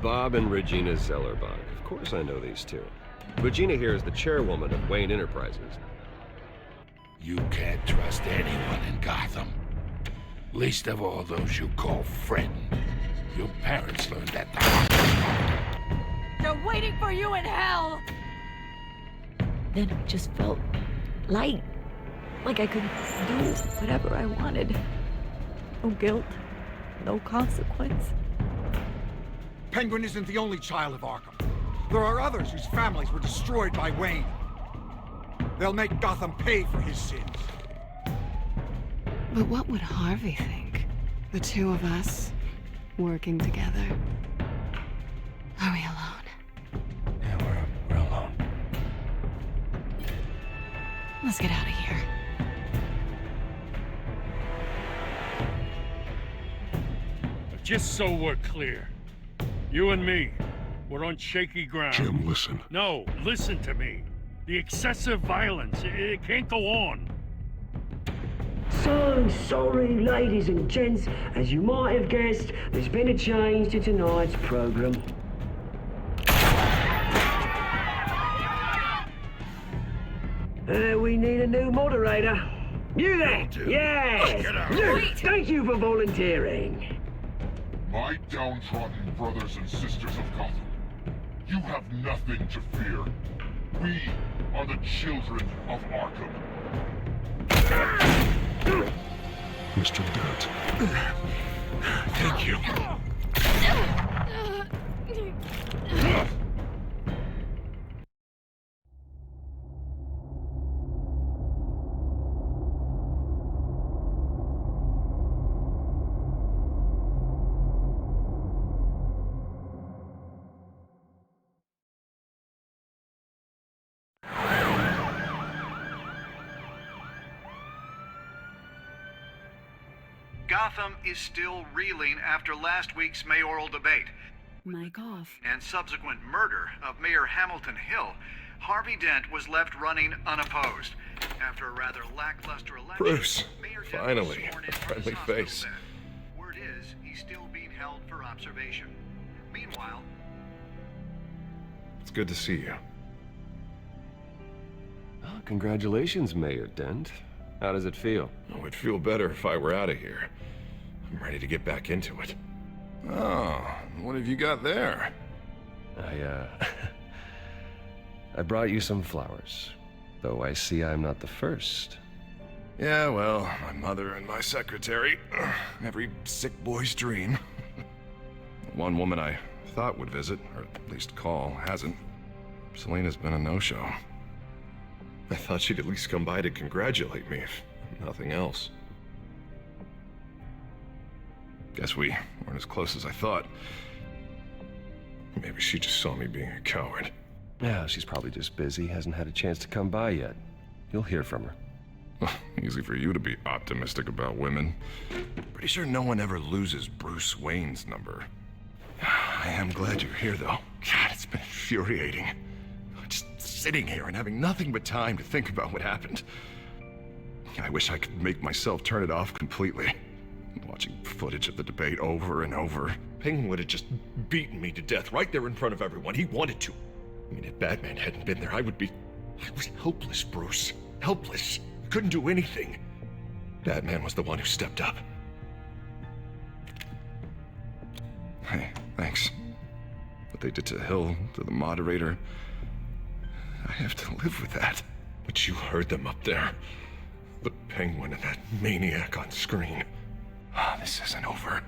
Bob and Regina Zellerbach. Of course I know these two. Regina here is the chairwoman of Wayne Enterprises. You can't trust anyone in Gotham. Least of all those you call friend. Your parents learned that the hard way. They're waiting for you in hell! Then it just felt light. Like I could do whatever I wanted. No guilt, no consequence. Penguin isn't the only child of Arkham. There are others whose families were destroyed by Wayne. They'll make Gotham pay for his sins. But what would Harvey think? The two of us, working together. Are we alone? Yeah, we're alone. Let's get out of here. Just so we're clear, you and me, we're on shaky ground. Jim, listen. No, listen to me. The excessive violence, it can't go on. So sorry, ladies and gents. As you might have guessed, there's been a change to tonight's program. We need a new moderator. You there? Yes! Get out. You! Thank you for volunteering. My downtrodden brothers and sisters of Gotham, you have nothing to fear. We are the children of Arkham. Mr. Dent. Thank you. Gotham is still reeling after last week's mayoral debate Mic off. and subsequent murder of Mayor Hamilton Hill. Harvey Dent was left running unopposed. After a rather lackluster election, Bruce, Mayor Dent finally, was sworn in a from his friendly hospital face. bed. Word is, he's still being held for observation. Meanwhile, It's good to see you. Oh, congratulations, Mayor Dent. How does it feel? Oh, it'd feel better if I were out of here. I'm ready to get back into it. Oh, what have you got there? I brought you some flowers. Though I see I'm not the first. Yeah, well, my mother and my secretary. Every sick boy's dream. One woman I thought would visit, or at least call, hasn't. Selena's been a no-show. I thought she'd at least come by to congratulate me, if nothing else. Guess we weren't as close as I thought. Maybe she just saw me being a coward. Yeah, she's probably just busy, hasn't had a chance to come by yet. You'll hear from her. Easy for you to be optimistic about women. Pretty sure no one ever loses Bruce Wayne's number. I am glad you're here, though. God, it's been infuriating. Just sitting here and having nothing but time to think about what happened. I wish I could make myself turn it off completely. Watching footage of the debate over and over. Penguin would have just beaten me to death right there in front of everyone. He wanted to. I mean, if Batman hadn't been there, I was helpless, Bruce. Helpless. Couldn't do anything. Batman was the one who stepped up. Hey, thanks. What they did to Hill, to the moderator, I have to live with that. But you heard them up there. The Penguin and that maniac on screen. This isn't over.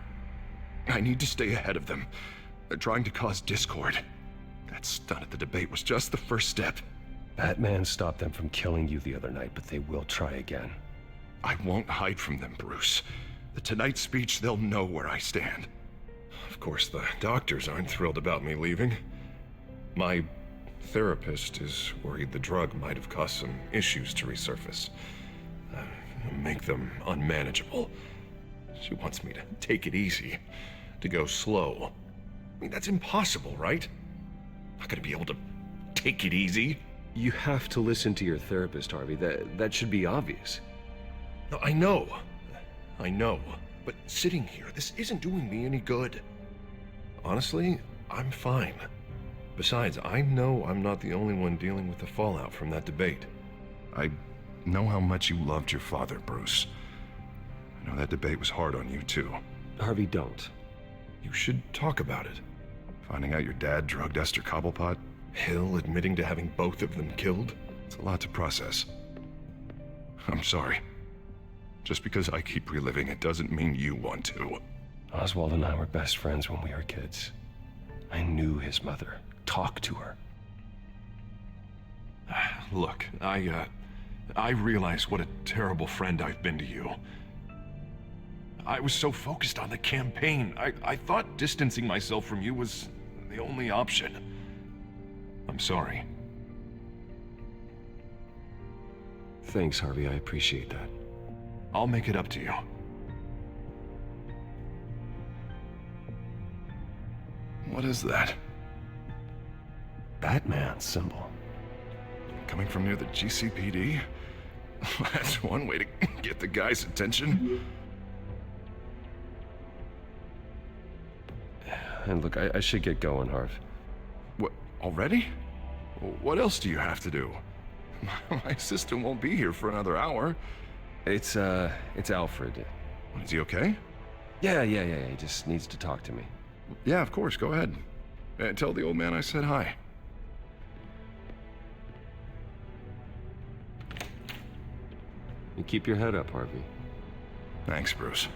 I need to stay ahead of them. They're trying to cause discord. That stunt at the debate was just the first step. Batman stopped them from killing you the other night, but they will try again. I won't hide from them, Bruce. The Tonight speech, they'll know where I stand. Of course, the doctors aren't thrilled about me leaving. My therapist is worried the drug might have caused some issues to resurface. Make them unmanageable. She wants me to take it easy, to go slow. I mean, that's impossible, right? I'm not gonna be able to take it easy. You have to listen to your therapist, Harvey. That should be obvious. No, I know. But sitting here, this isn't doing me any good. Honestly, I'm fine. Besides, I know I'm not the only one dealing with the fallout from that debate. I know how much you loved your father, Bruce. I know that debate was hard on you, too. Harvey, don't. You should talk about it. Finding out your dad drugged Esther Cobblepot? Hill admitting to having both of them killed? It's a lot to process. I'm sorry. Just because I keep reliving it doesn't mean you want to. Oswald and I were best friends when we were kids. I knew his mother. Talked to her. Look, I realize what a terrible friend I've been to you. I was so focused on the campaign. I thought distancing myself from you was the only option. I'm sorry. Thanks, Harvey. I appreciate that. I'll make it up to you. What is that? Batman's symbol. Coming from near the GCPD? That's one way to get the guy's attention. And look, I should get going, Harv. What, already? What else do you have to do? My assistant won't be here for another hour. It's Alfred. Is he okay? Yeah, he just needs to talk to me. Yeah, of course, go ahead. Tell the old man I said hi. You keep your head up, Harvey. Thanks, Bruce.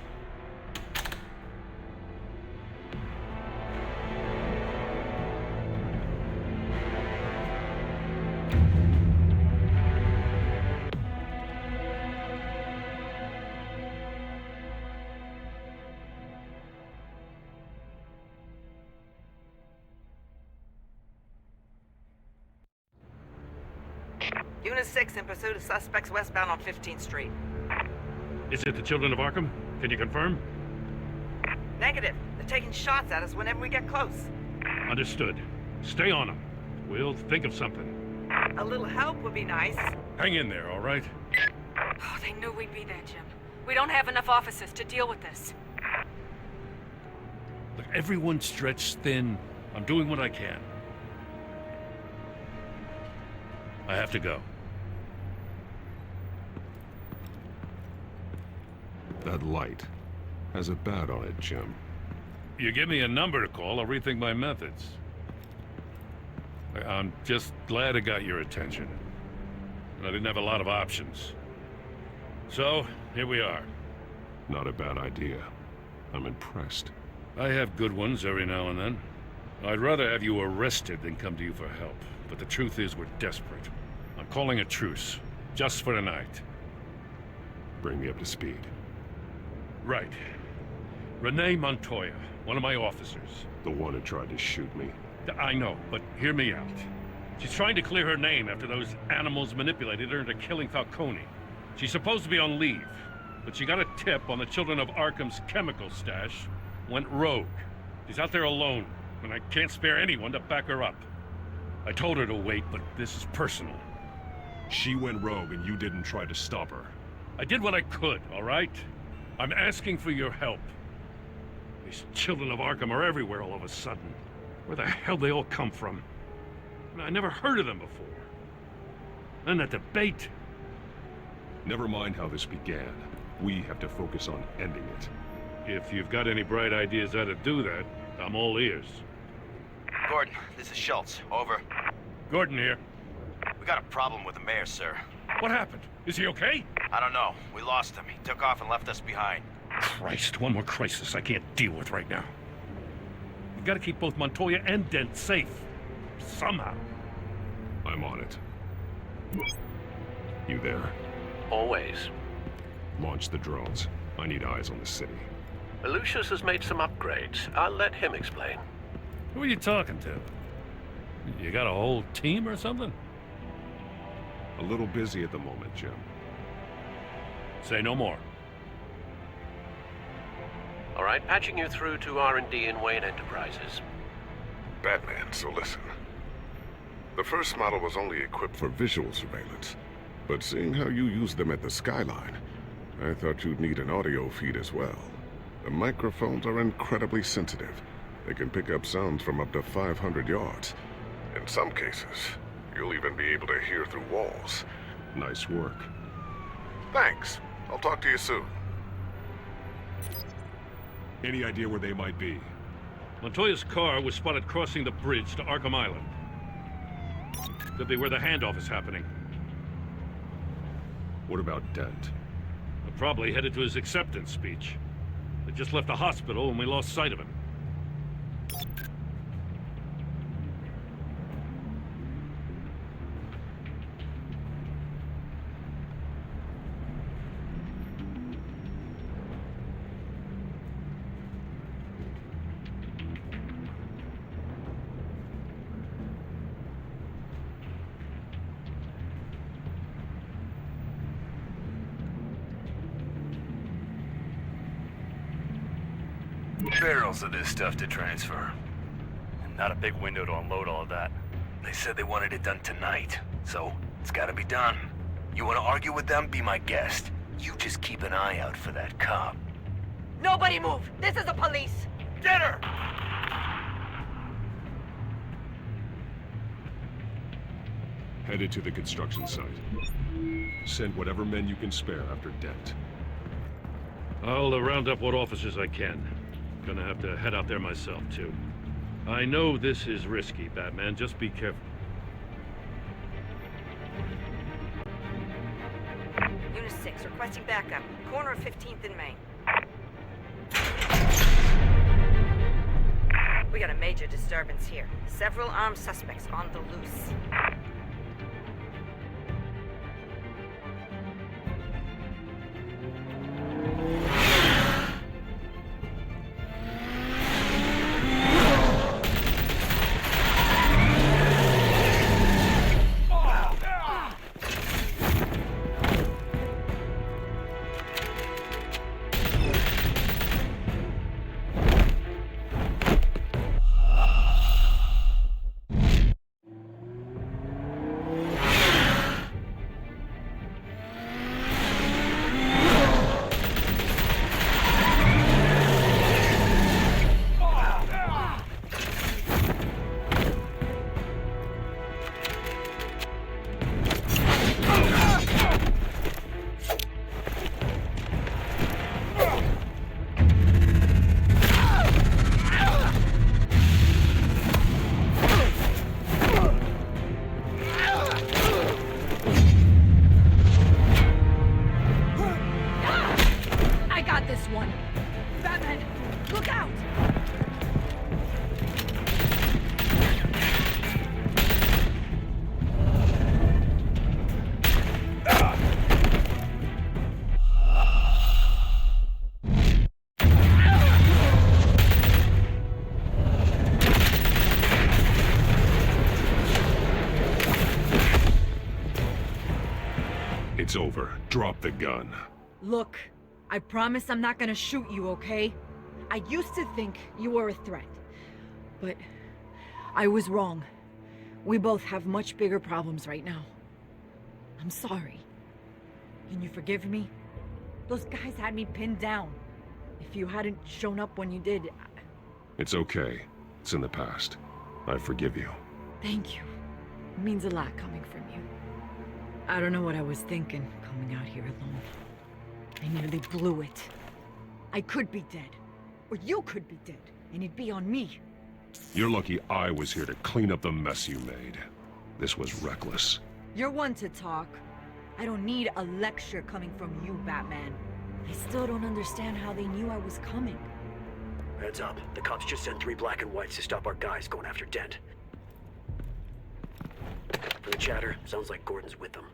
Unit 6 in pursuit of suspects westbound on 15th Street. Is it the children of Arkham? Can you confirm? Negative. They're taking shots at us whenever we get close. Understood. Stay on them. We'll think of something. A little help would be nice. Hang in there, all right? Oh, they knew we'd be there, Jim. We don't have enough officers to deal with this. Look, everyone's stretched thin. I'm doing what I can. I have to go. That light has a bat on it, Jim. You give me a number to call, I'll rethink my methods. I'm just glad I got your attention. I didn't have a lot of options. So, here we are. Not a bad idea. I'm impressed. I have good ones every now and then. I'd rather have you arrested than come to you for help. But the truth is we're desperate. I'm calling a truce. Just for tonight. Bring me up to speed. Right. Renee Montoya, one of my officers. The one who tried to shoot me. I know, but hear me out. She's trying to clear her name after those animals manipulated her into killing Falcone. She's supposed to be on leave, but she got a tip on the children of Arkham's chemical stash, went rogue. She's out there alone, and I can't spare anyone to back her up. I told her to wait, but this is personal. She went rogue and you didn't try to stop her. I did what I could, all right? I'm asking for your help. These children of Arkham are everywhere all of a sudden. Where the hell they all come from? I never heard of them before. And that debate. Never mind how this began. We have to focus on ending it. If you've got any bright ideas how to do that, I'm all ears. Gordon, this is Schultz. Over. Gordon here. We got a problem with the mayor, sir. What happened? Is he okay? I don't know. We lost him. He took off and left us behind. Christ, one more crisis I can't deal with right now. We've got to keep both Montoya and Dent safe. Somehow. I'm on it. You there? Always. Launch the drones. I need eyes on the city. Lucius has made some upgrades. I'll let him explain. Who are you talking to? You got a whole team or something? A little busy at the moment, Jim. Say no more. All right, patching you through to R&D in Wayne Enterprises. Batman, so listen. The first model was only equipped for visual surveillance, but seeing how you use them at the skyline, I thought you'd need an audio feed as well. The microphones are incredibly sensitive, They can pick up sounds from up to 500 yards. In some cases, you'll even be able to hear through walls. Nice work. Thanks. I'll talk to you soon. Any idea where they might be? Montoya's car was spotted crossing the bridge to Arkham Island. Could be where the handoff is happening. What about Dent? Probably headed to his acceptance speech. They just left the hospital and we lost sight of him. Barrels of this stuff to transfer. And not a big window to unload all of that. They said they wanted it done tonight, so it's gotta be done. You wanna argue with them? Be my guest. You just keep an eye out for that cop. Nobody move! This is the police! Get her! Headed to the construction site. Send whatever men you can spare after Dent. I'll round up what officers I can. Gonna have to head out there myself, too. I know this is risky, Batman. Just be careful. Unit 6, requesting backup. Corner of 15th and Main. We got a major disturbance here. Several armed suspects on the loose. It's over. Drop the gun. Look, I promise I'm not gonna shoot you, okay? I used to think you were a threat, but I was wrong. We both have much bigger problems right now. I'm sorry. Can you forgive me? Those guys had me pinned down. If you hadn't shown up when you did... It's okay. It's in the past. I forgive you. Thank you. It means a lot coming from you. I don't know what I was thinking, coming out here alone. I nearly blew it. I could be dead. Or you could be dead, and it'd be on me. You're lucky I was here to clean up the mess you made. This was reckless. You're one to talk. I don't need a lecture coming from you, Batman. I still don't understand how they knew I was coming. Heads up. The cops just sent 3 black and whites to stop our guys going after Dent. From the chatter, sounds like Gordon's with them.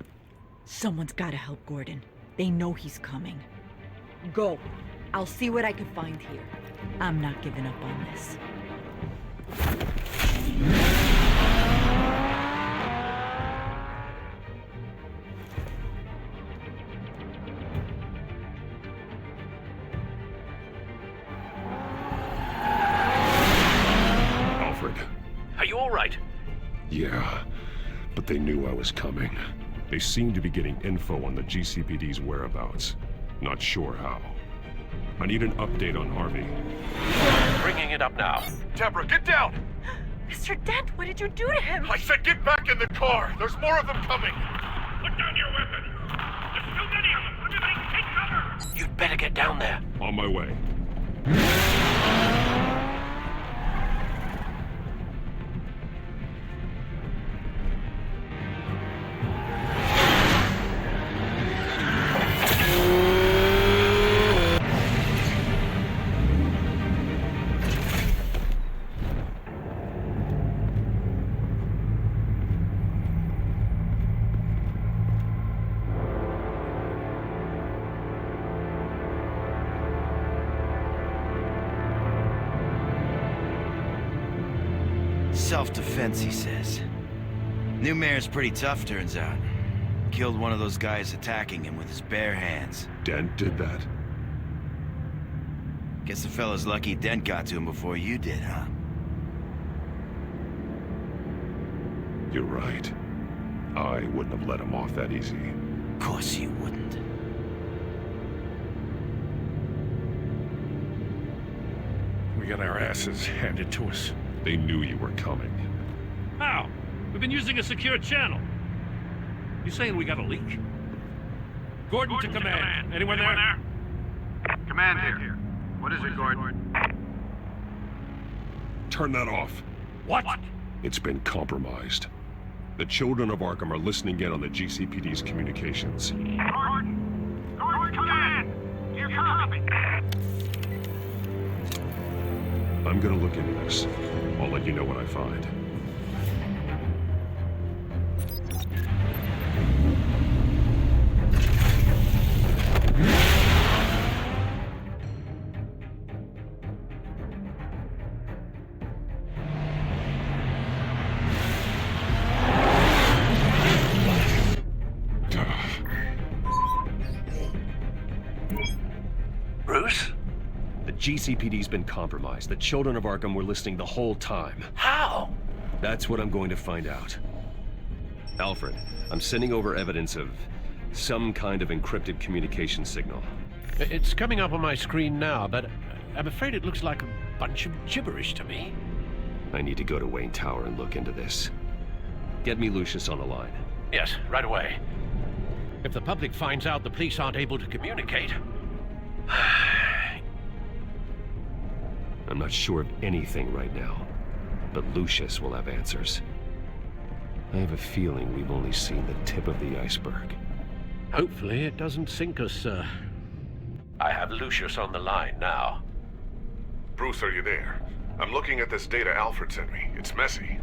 Someone's gotta help Gordon. They know he's coming. Go. I'll see what I can find here. I'm not giving up on this. Alfred. Are you all right? Yeah, but they knew I was coming. They seemed to be getting info on the GCPD's whereabouts. Not sure how. I need an update on Harvey. Bringing it up now. Deborah, get down! Mr. Dent, what did you do to him? I said get back in the car! There's more of them coming! Put down your weapon! There's too many of them! Everybody take cover! You'd better get down there. On my way. Self-defense, he says. New mayor's pretty tough, turns out. Killed one of those guys attacking him with his bare hands. Dent did that? Guess the fella's lucky Dent got to him before you did, huh? You're right. I wouldn't have let him off that easy. Of course you wouldn't. We got our asses handed to us. They knew you were coming. How? We've been using a secure channel. You saying we got a leak? Gordon to command. Anyone there? Command here. What is it, Gordon? Turn that off. What? It's been compromised. The children of Arkham are listening in on the GCPD's communications. Gordon! Gordon, command! You're copy! I'm gonna look into this. I'll let you know what I find. Bruce? The GCPD's been compromised. The children of Arkham were listening the whole time. How? That's what I'm going to find out. Alfred, I'm sending over evidence of some kind of encrypted communication signal. It's coming up on my screen now, but I'm afraid it looks like a bunch of gibberish to me. I need to go to Wayne Tower and look into this. Get me Lucius on the line. Yes, right away. If the public finds out the police aren't able to communicate... I'm not sure of anything right now, but Lucius will have answers. I have a feeling we've only seen the tip of the iceberg. Hopefully it doesn't sink us, sir. I have Lucius on the line now. Bruce, are you there? I'm looking at this data Alfred sent me. It's messy.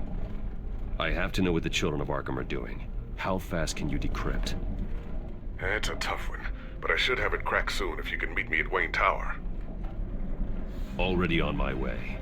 I have to know what the children of Arkham are doing. How fast can you decrypt? It's a tough one, but I should have it cracked soon if you can meet me at Wayne Tower. Already on my way.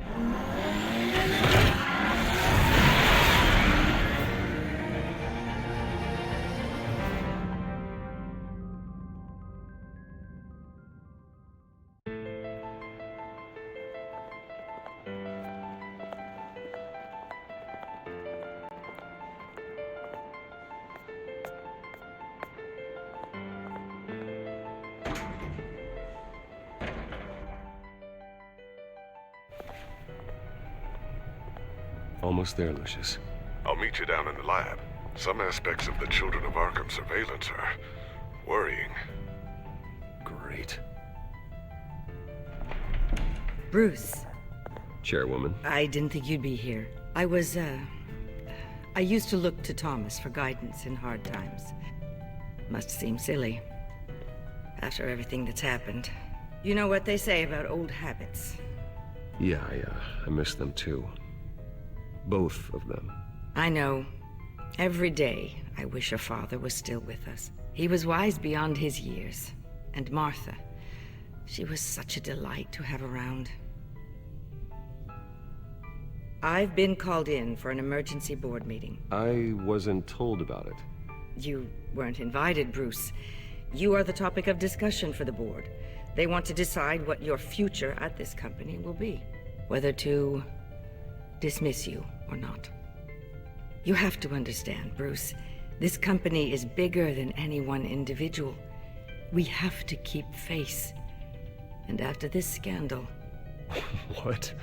Almost there, Lucius. I'll meet you down in the lab. Some aspects of the Children of Arkham surveillance are worrying. Great. Bruce. Chairwoman. I didn't think you'd be here. I used to look to Thomas for guidance in hard times. Must seem silly. After everything that's happened. You know what they say about old habits. Yeah, I miss them too. Both of them. I know. Every day, I wish your father was still with us. He was wise beyond his years. And Martha, she was such a delight to have around. I've been called in for an emergency board meeting. I wasn't told about it. You weren't invited, Bruce. You are the topic of discussion for the board. They want to decide what your future at this company will be. Whether to dismiss you or not. You have to understand, Bruce. This company is bigger than any one individual. We have to keep face. And after this scandal... What?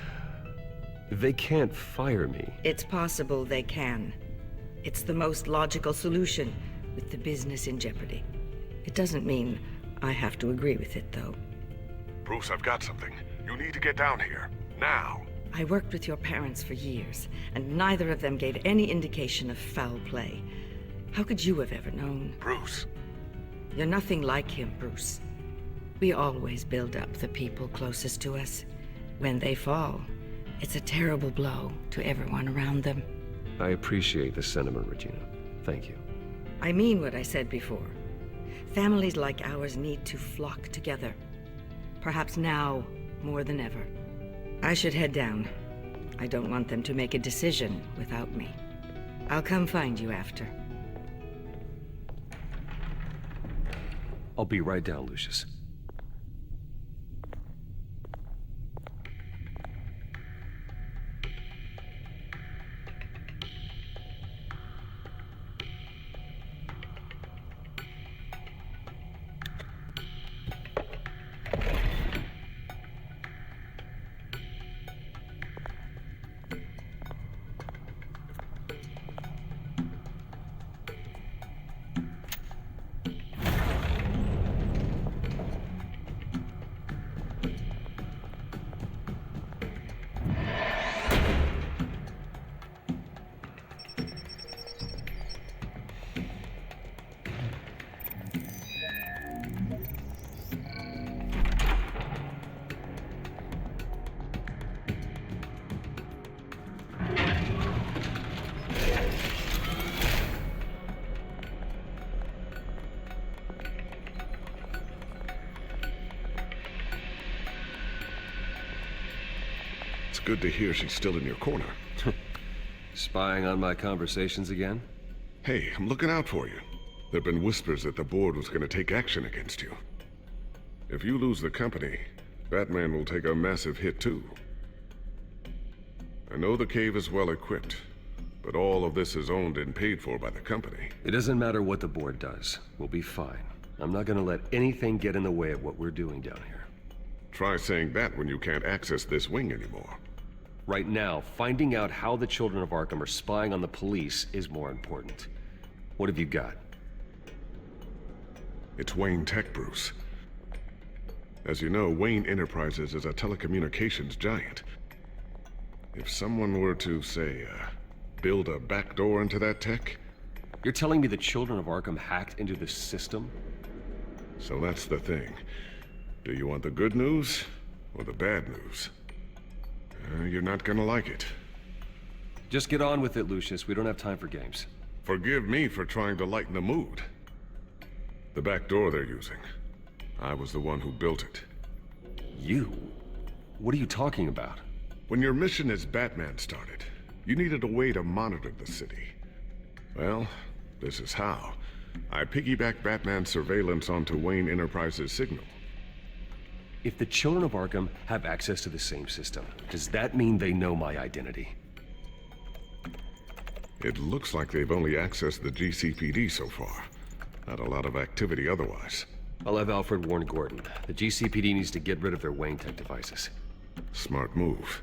They can't fire me. It's possible they can. It's the most logical solution, with the business in jeopardy. It doesn't mean I have to agree with it, though. Bruce, I've got something. You need to get down here. Now. I worked with your parents for years, and neither of them gave any indication of foul play. How could you have ever known? Bruce. You're nothing like him, Bruce. We always build up the people closest to us. When they fall, it's a terrible blow to everyone around them. I appreciate the sentiment, Regina. Thank you. I mean what I said before. Families like ours need to flock together. Perhaps now more than ever. I should head down. I don't want them to make a decision without me. I'll come find you after. I'll be right down, Lucius. Good to hear she's still in your corner. Spying on my conversations again? Hey, I'm looking out for you. There've been whispers that the board was going to take action against you. If you lose the company, Batman will take a massive hit too. I know the cave is well equipped, but all of this is owned and paid for by the company. It doesn't matter what the board does. We'll be fine. I'm not going to let anything get in the way of what we're doing down here. Try saying that when you can't access this wing anymore. Right now, finding out how the children of Arkham are spying on the police is more important. What have you got? It's Wayne Tech, Bruce. As you know, Wayne Enterprises is a telecommunications giant. If someone were to, say, build a backdoor into that tech... You're telling me the children of Arkham hacked into this system? So that's the thing. Do you want the good news or the bad news? You're not gonna like it. Just get on with it, Lucius. We don't have time for games. Forgive me for trying to lighten the mood. The back door they're using. I was the one who built it. You? What are you talking about? When your mission as Batman started, you needed a way to monitor the city. Well, this is how. I piggybacked Batman's surveillance onto Wayne Enterprises' signal. If the children of Arkham have access to the same system, does that mean they know my identity? It looks like they've only accessed the GCPD so far. Not a lot of activity otherwise. I'll have Alfred warn Gordon. The GCPD needs to get rid of their Wayne Tech devices. Smart move.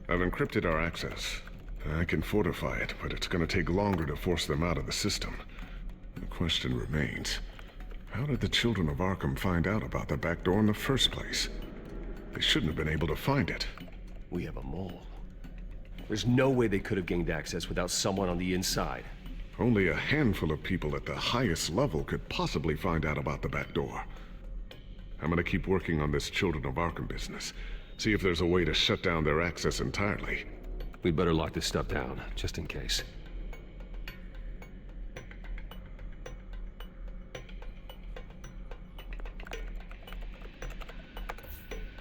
I've encrypted our access. I can fortify it, but it's going to take longer to force them out of the system. The question remains, how did the children of Arkham find out about the back door in the first place? They shouldn't have been able to find it. We have a mole. There's no way they could have gained access without someone on the inside. Only a handful of people at the highest level could possibly find out about the back door. I'm gonna keep working on this Children of Arkham business. See if there's a way to shut down their access entirely. We'd better lock this stuff down, just in case.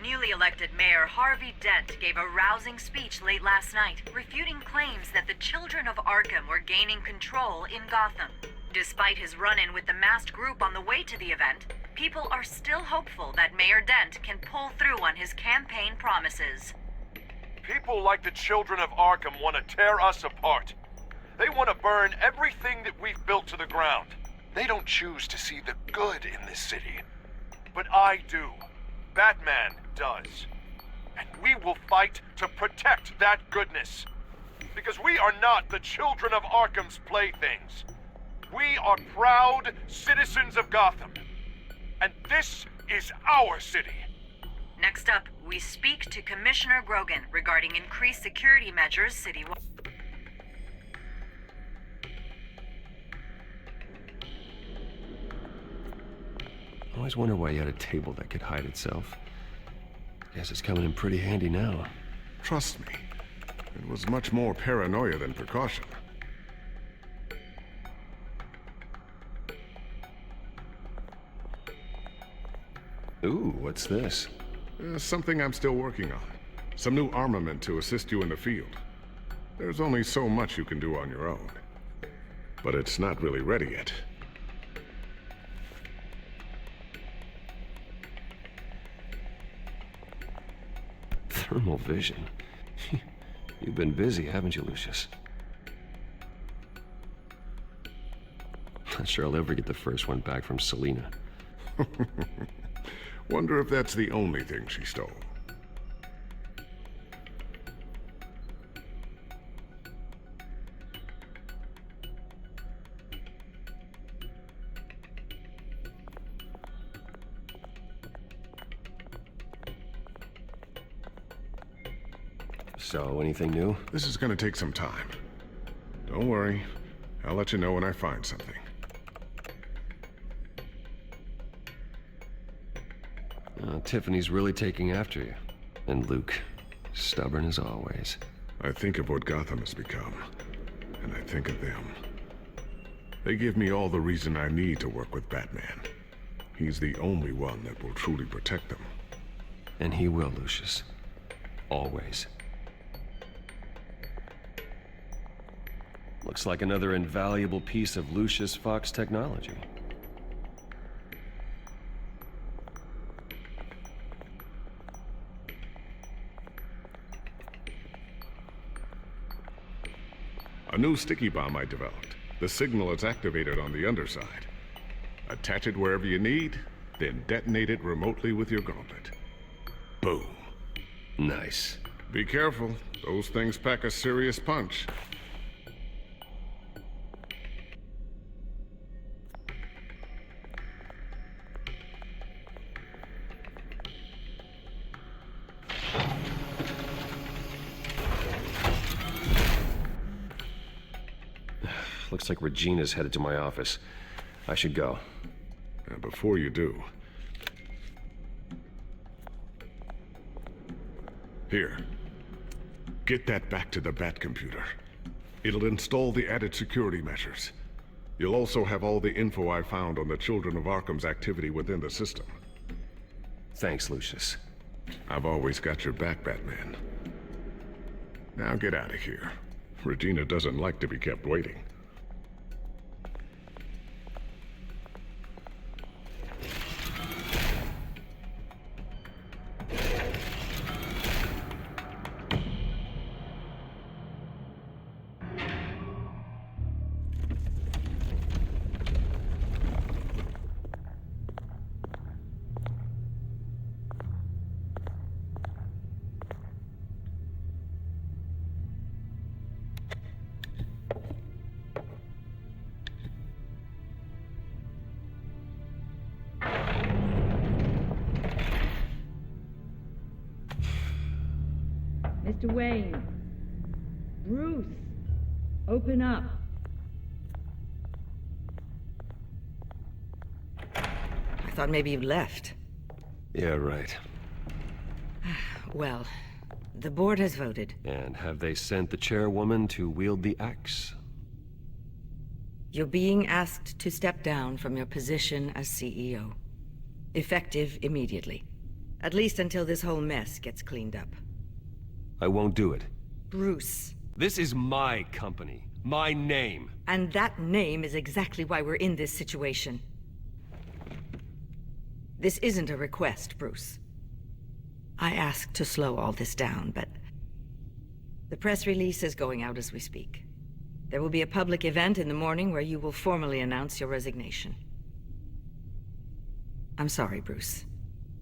Newly elected Mayor Harvey Dent gave a rousing speech late last night, refuting claims that the children of Arkham were gaining control in Gotham. Despite his run-in with the masked group on the way to the event, people are still hopeful that Mayor Dent can pull through on his campaign promises. People like the children of Arkham want to tear us apart. They want to burn everything that we've built to the ground. They don't choose to see the good in this city. But I do. Batman does. And we will fight to protect that goodness. Because we are not the children of Arkham's playthings. We are proud citizens of Gotham. And this is our city. Next up, we speak to Commissioner Grogan regarding increased security measures citywide. I always wonder why you had a table that could hide itself. Guess it's coming in pretty handy now. Trust me, it was much more paranoia than precaution. Ooh, what's this? Something I'm still working on. Some new armament to assist you in the field. There's only so much you can do on your own. But it's not really ready yet. Thermal vision. You've been busy, haven't you, Lucius? Not sure I'll ever get the first one back from Selina. Wonder if that's the only thing she stole. So, anything new? This is gonna take some time. Don't worry. I'll let you know when I find something. Tiffany's really taking after you. And Luke, stubborn as always. I think of what Gotham has become, and I think of them. They give me all the reason I need to work with Batman. He's the only one that will truly protect them. And he will, Lucius. Always. Looks like another invaluable piece of Lucius Fox technology. A new sticky bomb I developed. The signal is activated on the underside. Attach it wherever you need, then detonate it remotely with your gauntlet. Boom. Nice. Be careful. Those things pack a serious punch. Looks like Regina's headed to my office. I should go. And before you do... Here. Get that back to the Bat computer. It'll install the added security measures. You'll also have all the info I found on the Children of Arkham's activity within the system. Thanks, Lucius. I've always got your back, Batman. Now get out of here. Regina doesn't like to be kept waiting. Mr. Wayne. Bruce. Open up. I thought maybe you left. Yeah, right. Well, the board has voted. And have they sent the chairwoman to wield the axe? You're being asked to step down from your position as CEO. Effective immediately. At least until this whole mess gets cleaned up. I won't do it. Bruce. This is my company. My name. And that name is exactly why we're in this situation. This isn't a request, Bruce. I asked to slow all this down, but the press release is going out as we speak. There will be a public event in the morning where you will formally announce your resignation. I'm sorry, Bruce.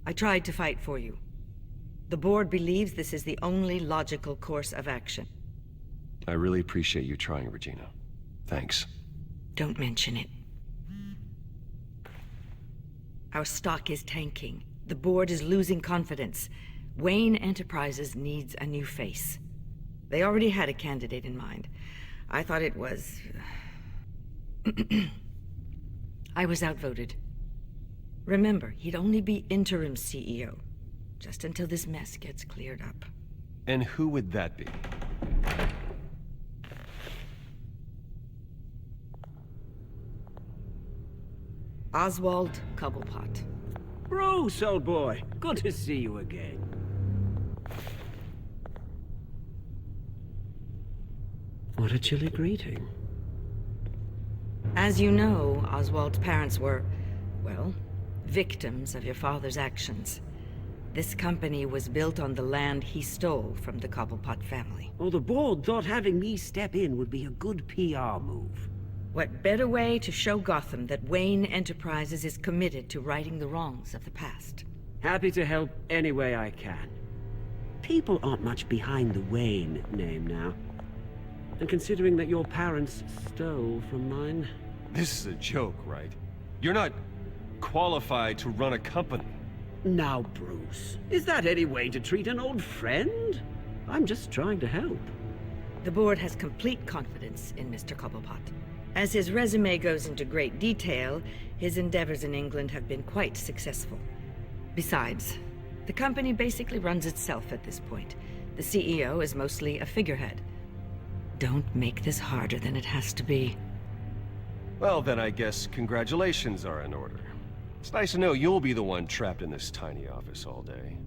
I tried to fight for you. The board believes this is the only logical course of action. I really appreciate you trying, Regina. Thanks. Don't mention it. Our stock is tanking. The board is losing confidence. Wayne Enterprises needs a new face. They already had a candidate in mind. I thought it was... I was outvoted. Remember, he'd only be interim CEO, just until this mess gets cleared up. And who would that be? Oswald Cobblepot. Bruce, old boy. Good to see you again. What a chilly greeting. As you know, Oswald's parents were, well, victims of your father's actions. This company was built on the land he stole from the Cobblepot family. Well, the board thought having me step in would be a good PR move. What better way to show Gotham that Wayne Enterprises is committed to righting the wrongs of the past? Happy to help any way I can. People aren't much behind the Wayne name now. And considering that your parents stole from mine... This is a joke, right? You're not qualified to run a company. Now, Bruce, is that any way to treat an old friend? I'm just trying to help. The board has complete confidence in Mr. Cobblepot. As his resume goes into great detail, his endeavors in England have been quite successful. Besides, the company basically runs itself at this point. The CEO is mostly a figurehead. Don't make this harder than it has to be. Well, then I guess congratulations are in order. It's nice to know you'll be the one trapped in this tiny office all day.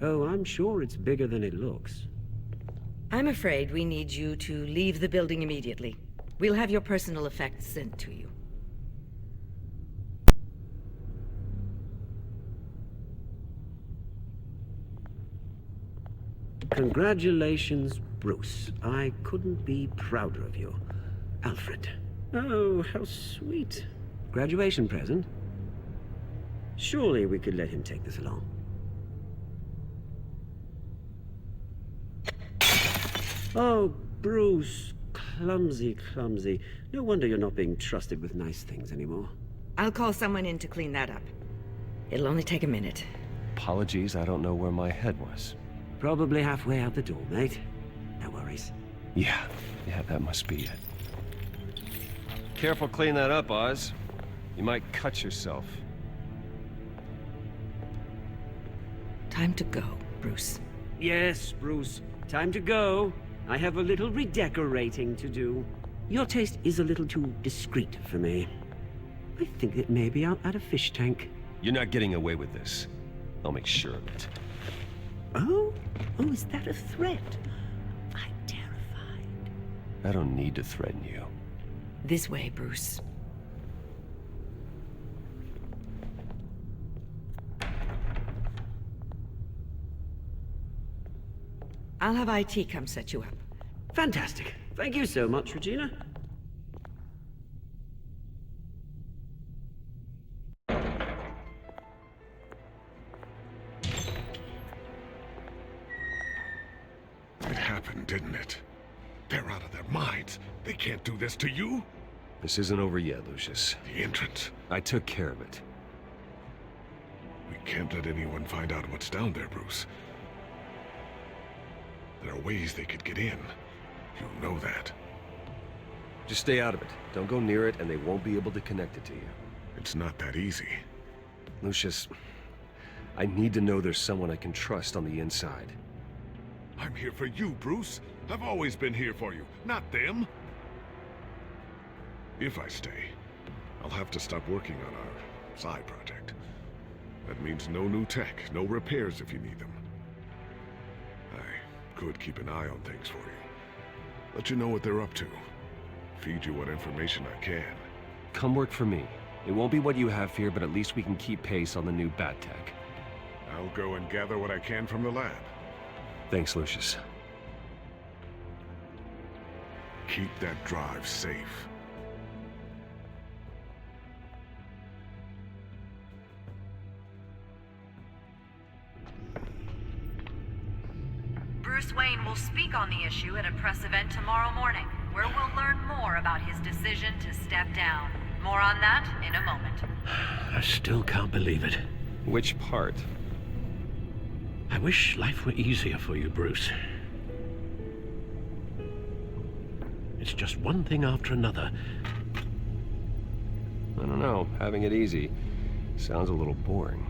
Oh, I'm sure it's bigger than it looks. I'm afraid we need you to leave the building immediately. We'll have your personal effects sent to you. Congratulations, Bruce. I couldn't be prouder of you. Alfred. Oh, how sweet. Graduation present? Surely we could let him take this along. Oh, Bruce. Clumsy, clumsy. No wonder you're not being trusted with nice things anymore. I'll call someone in to clean that up. It'll only take a minute. Apologies, I don't know where my head was. Probably halfway out the door, mate. No worries. Yeah, that must be it. Careful clean that up, Oz. You might cut yourself. Time to go, Bruce. Yes, Bruce. Time to go. I have a little redecorating to do. Your taste is a little too discreet for me. I think that maybe I'll add a fish tank. You're not getting away with this. I'll make sure of it. Oh? Oh, is that a threat? I'm terrified. I don't need to threaten you. This way, Bruce. I'll have IT come set you up. Fantastic. Thank you so much, Regina. It happened, didn't it? They're out of their minds. They can't do this to you. This isn't over yet, Lucius. The entrance. I took care of it. We can't let anyone find out what's down there, Bruce. There are ways they could get in. You know that. Just stay out of it. Don't go near it, and they won't be able to connect it to you. It's not that easy. Lucius, I need to know there's someone I can trust on the inside. I'm here for you, Bruce. I've always been here for you, not them. If I stay, I'll have to stop working on our side project. That means no new tech, no repairs if you need them. I could keep an eye on things for you. Let you know what they're up to. Feed you what information I can. Come work for me. It won't be what you have here, but at least we can keep pace on the new bat tech. I'll go and gather what I can from the lab. Thanks, Lucius. Keep that drive safe. Bruce Wayne will speak on the issue at a press event tomorrow morning, where we'll learn more about his decision to step down. More on that in a moment. I still can't believe it. Which part? I wish life were easier for you, Bruce. It's just one thing after another. I don't know. Having it easy sounds a little boring.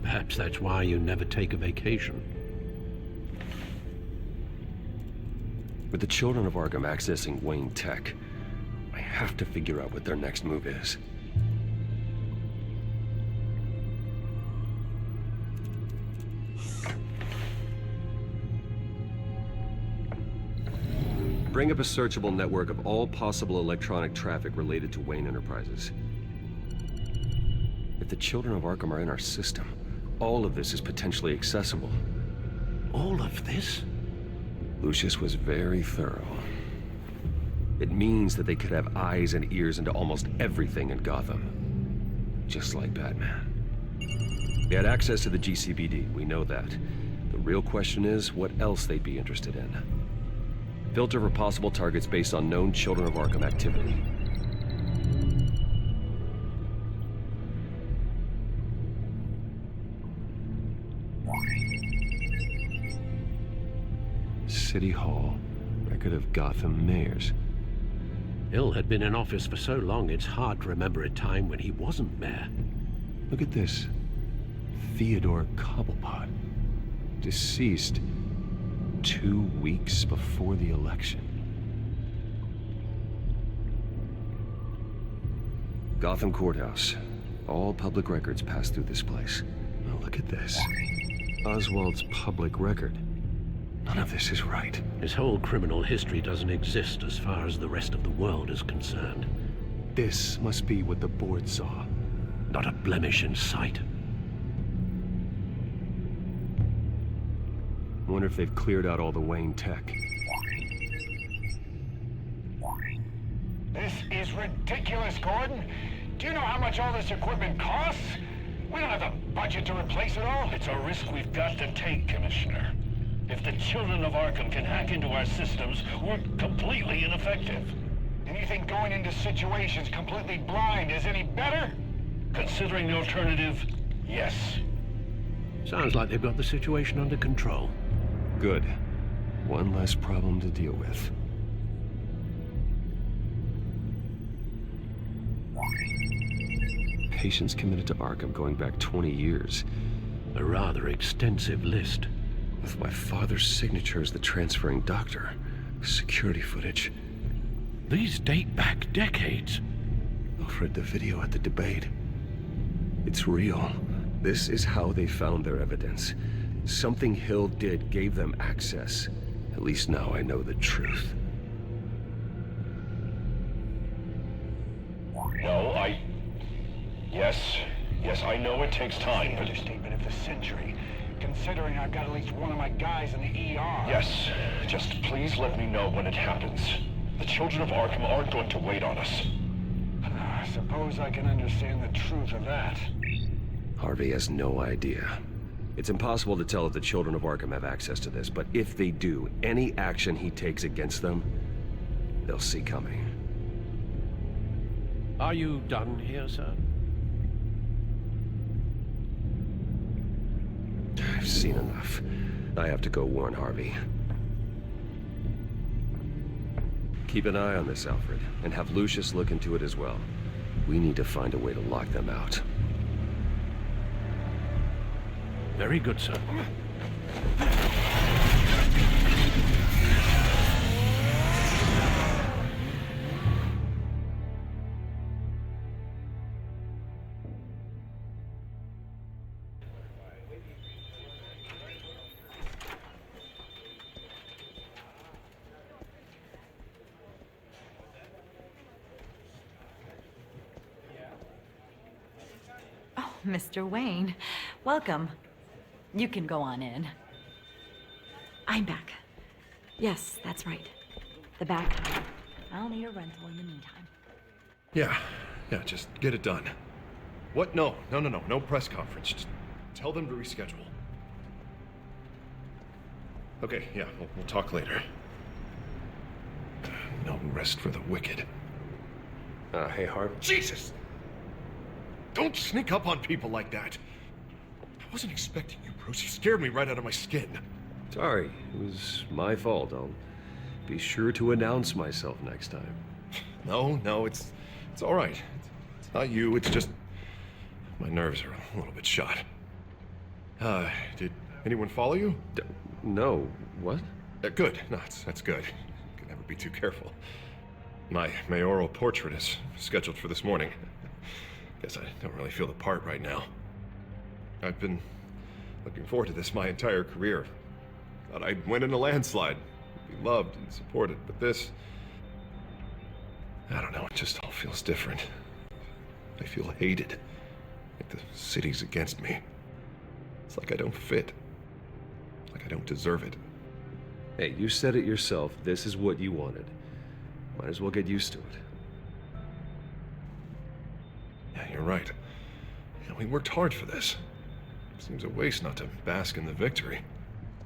Perhaps that's why you never take a vacation. With the children of Arkham accessing Wayne tech, I have to figure out what their next move is. Bring up a searchable network of all possible electronic traffic related to Wayne Enterprises. If the children of Arkham are in our system, all of this is potentially accessible. All of this? Lucius was very thorough. It means that they could have eyes and ears into almost everything in Gotham. Just like Batman. They had access to the GCPD, we know that. The real question is what else they'd be interested in. Filter for possible targets based on known Children of Arkham activity. City Hall. Record of Gotham mayors. Hill had been in office for so long, it's hard to remember a time when he wasn't mayor. Look at this. Theodore Cobblepot. Deceased 2 weeks before the election. Gotham Courthouse. All public records pass through this place. Now look at this. Oswald's public record. None of this is right. His whole criminal history doesn't exist as far as the rest of the world is concerned. This must be what the board saw. Not a blemish in sight. I wonder if they've cleared out all the Wayne tech. This is ridiculous, Gordon. Do you know how much all this equipment costs? We don't have the budget to replace it all. It's a risk we've got to take, Commissioner. If the children of Arkham can hack into our systems, we're completely ineffective. And you think going into situations completely blind is any better? Considering the alternative, yes. Sounds like they've got the situation under control. Good. One less problem to deal with. Patients committed to Arkham going back 20 years. A rather extensive list. With my father's signature as the transferring doctor. Security footage. These date back decades. Alfred, the video at the debate. It's real. This is how they found their evidence. Something Hill did gave them access. At least now I know the truth. No, Yes, I know it takes time, but... Understatement of the century. Considering I've got at least one of my guys in the ER. Yes, just please let me know when it happens. The children of Arkham aren't going to wait on us. I suppose I can understand the truth of that. Harvey has no idea. It's impossible to tell if the children of Arkham have access to this, but if they do, any action he takes against them, they'll see coming. Are you done here, sir? I've seen enough. I have to go warn Harvey. Keep an eye on this, Alfred, and have Lucius look into it as well. We need to find a way to lock them out. Very good, sir. Mr. Wayne. Welcome. You can go on in. I'm back. Yes, that's right. The back. I'll need a rental in the meantime. Yeah, just get it done. What? No press conference. Just tell them to reschedule. Okay, yeah, we'll talk later. No rest for the wicked. Hey, Harv. Jesus! Don't sneak up on people like that. I wasn't expecting you, Bruce. You scared me right out of my skin. Sorry, it was my fault. I'll be sure to announce myself next time. No, it's all right. It's not you, it's just my nerves are a little bit shot. Did anyone follow you? No. What? Good. No, that's good. Can never be too careful. My mayoral portrait is scheduled for this morning. Guess I don't really feel the part right now. I've been looking forward to this my entire career. Thought I'd win in a landslide, be loved and supported, but this... I don't know, it just all feels different. I feel hated. Like the city's against me. It's like I don't fit. Like I don't deserve it. Hey, you said it yourself. This is what you wanted. Might as well get used to it. Yeah, you're right. Yeah, we worked hard for this. Seems a waste not to bask in the victory.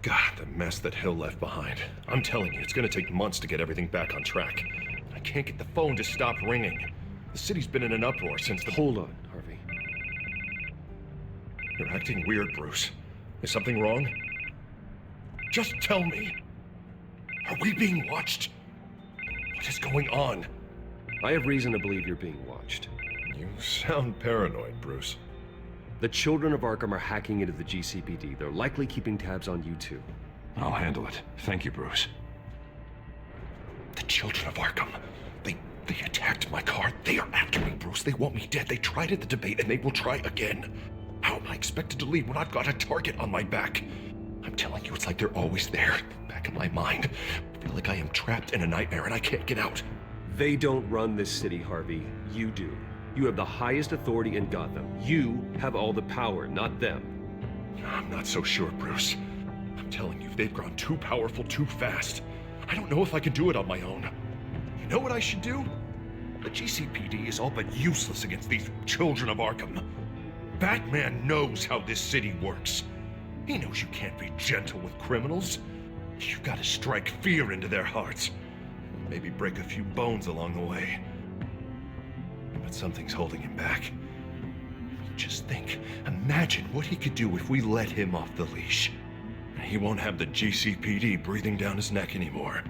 God, the mess that Hill left behind. I'm telling you, it's gonna take months to get everything back on track. I can't get the phone to stop ringing. The city's been in an uproar since the... Hold on, Harvey. You're acting weird, Bruce. Is something wrong? Just tell me. Are we being watched? What is going on? I have reason to believe you're being watched. You sound paranoid, Bruce. The children of Arkham are hacking into the GCPD. They're likely keeping tabs on you too. I'll handle it. Thank you, Bruce. The children of Arkham. They attacked my car. They are after me, Bruce. They want me dead. They tried at the debate, and they will try again. How am I expected to leave when I've got a target on my back? I'm telling you, it's like they're always there, back in my mind. I feel like I am trapped in a nightmare and I can't get out. They don't run this city, Harvey. You do. You have the highest authority in Gotham. You have all the power, not them. I'm not so sure, Bruce. I'm telling you, they've grown too powerful too fast. I don't know if I can do it on my own. You know what I should do? The GCPD is all but useless against these children of Arkham. Batman knows how this city works. He knows you can't be gentle with criminals. You've got to strike fear into their hearts. Maybe break a few bones along the way. But something's holding him back. Just think, imagine what he could do if we let him off the leash. He won't have the GCPD breathing down his neck anymore.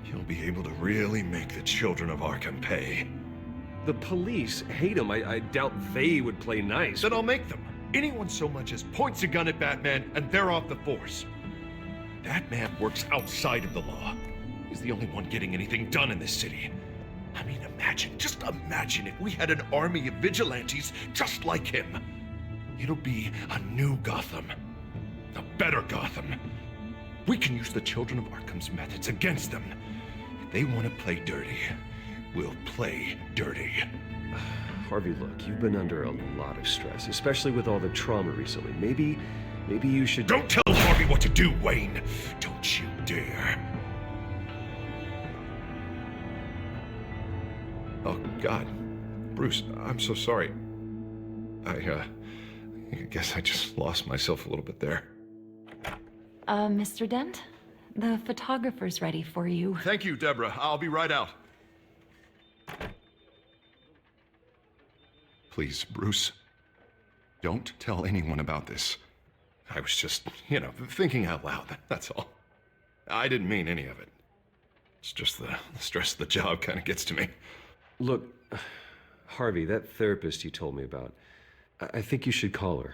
He'll be able to really make the children of Arkham pay. The police hate him. I doubt they would play nice. Then I'll make them. Anyone so much as points a gun at Batman, and they're off the force. Batman works outside of the law. He's the only one getting anything done in this city. I mean, just imagine if we had an army of vigilantes just like him. It'll be a new Gotham. A better Gotham. We can use the children of Arkham's methods against them. If they want to play dirty, we'll play dirty. Harvey, look, you've been under a lot of stress, especially with all the trauma recently. Maybe you should... Don't tell Harvey what to do, Wayne! Don't you dare. Oh, God. Bruce, I'm so sorry. I guess I just lost myself a little bit there. Mr. Dent? The photographer's ready for you. Thank you, Deborah. I'll be right out. Please, Bruce, don't tell anyone about this. I was just, thinking out loud, that's all. I didn't mean any of it. It's just the stress of the job kind of gets to me. Look, Harvey, that therapist you told me about, I think you should call her.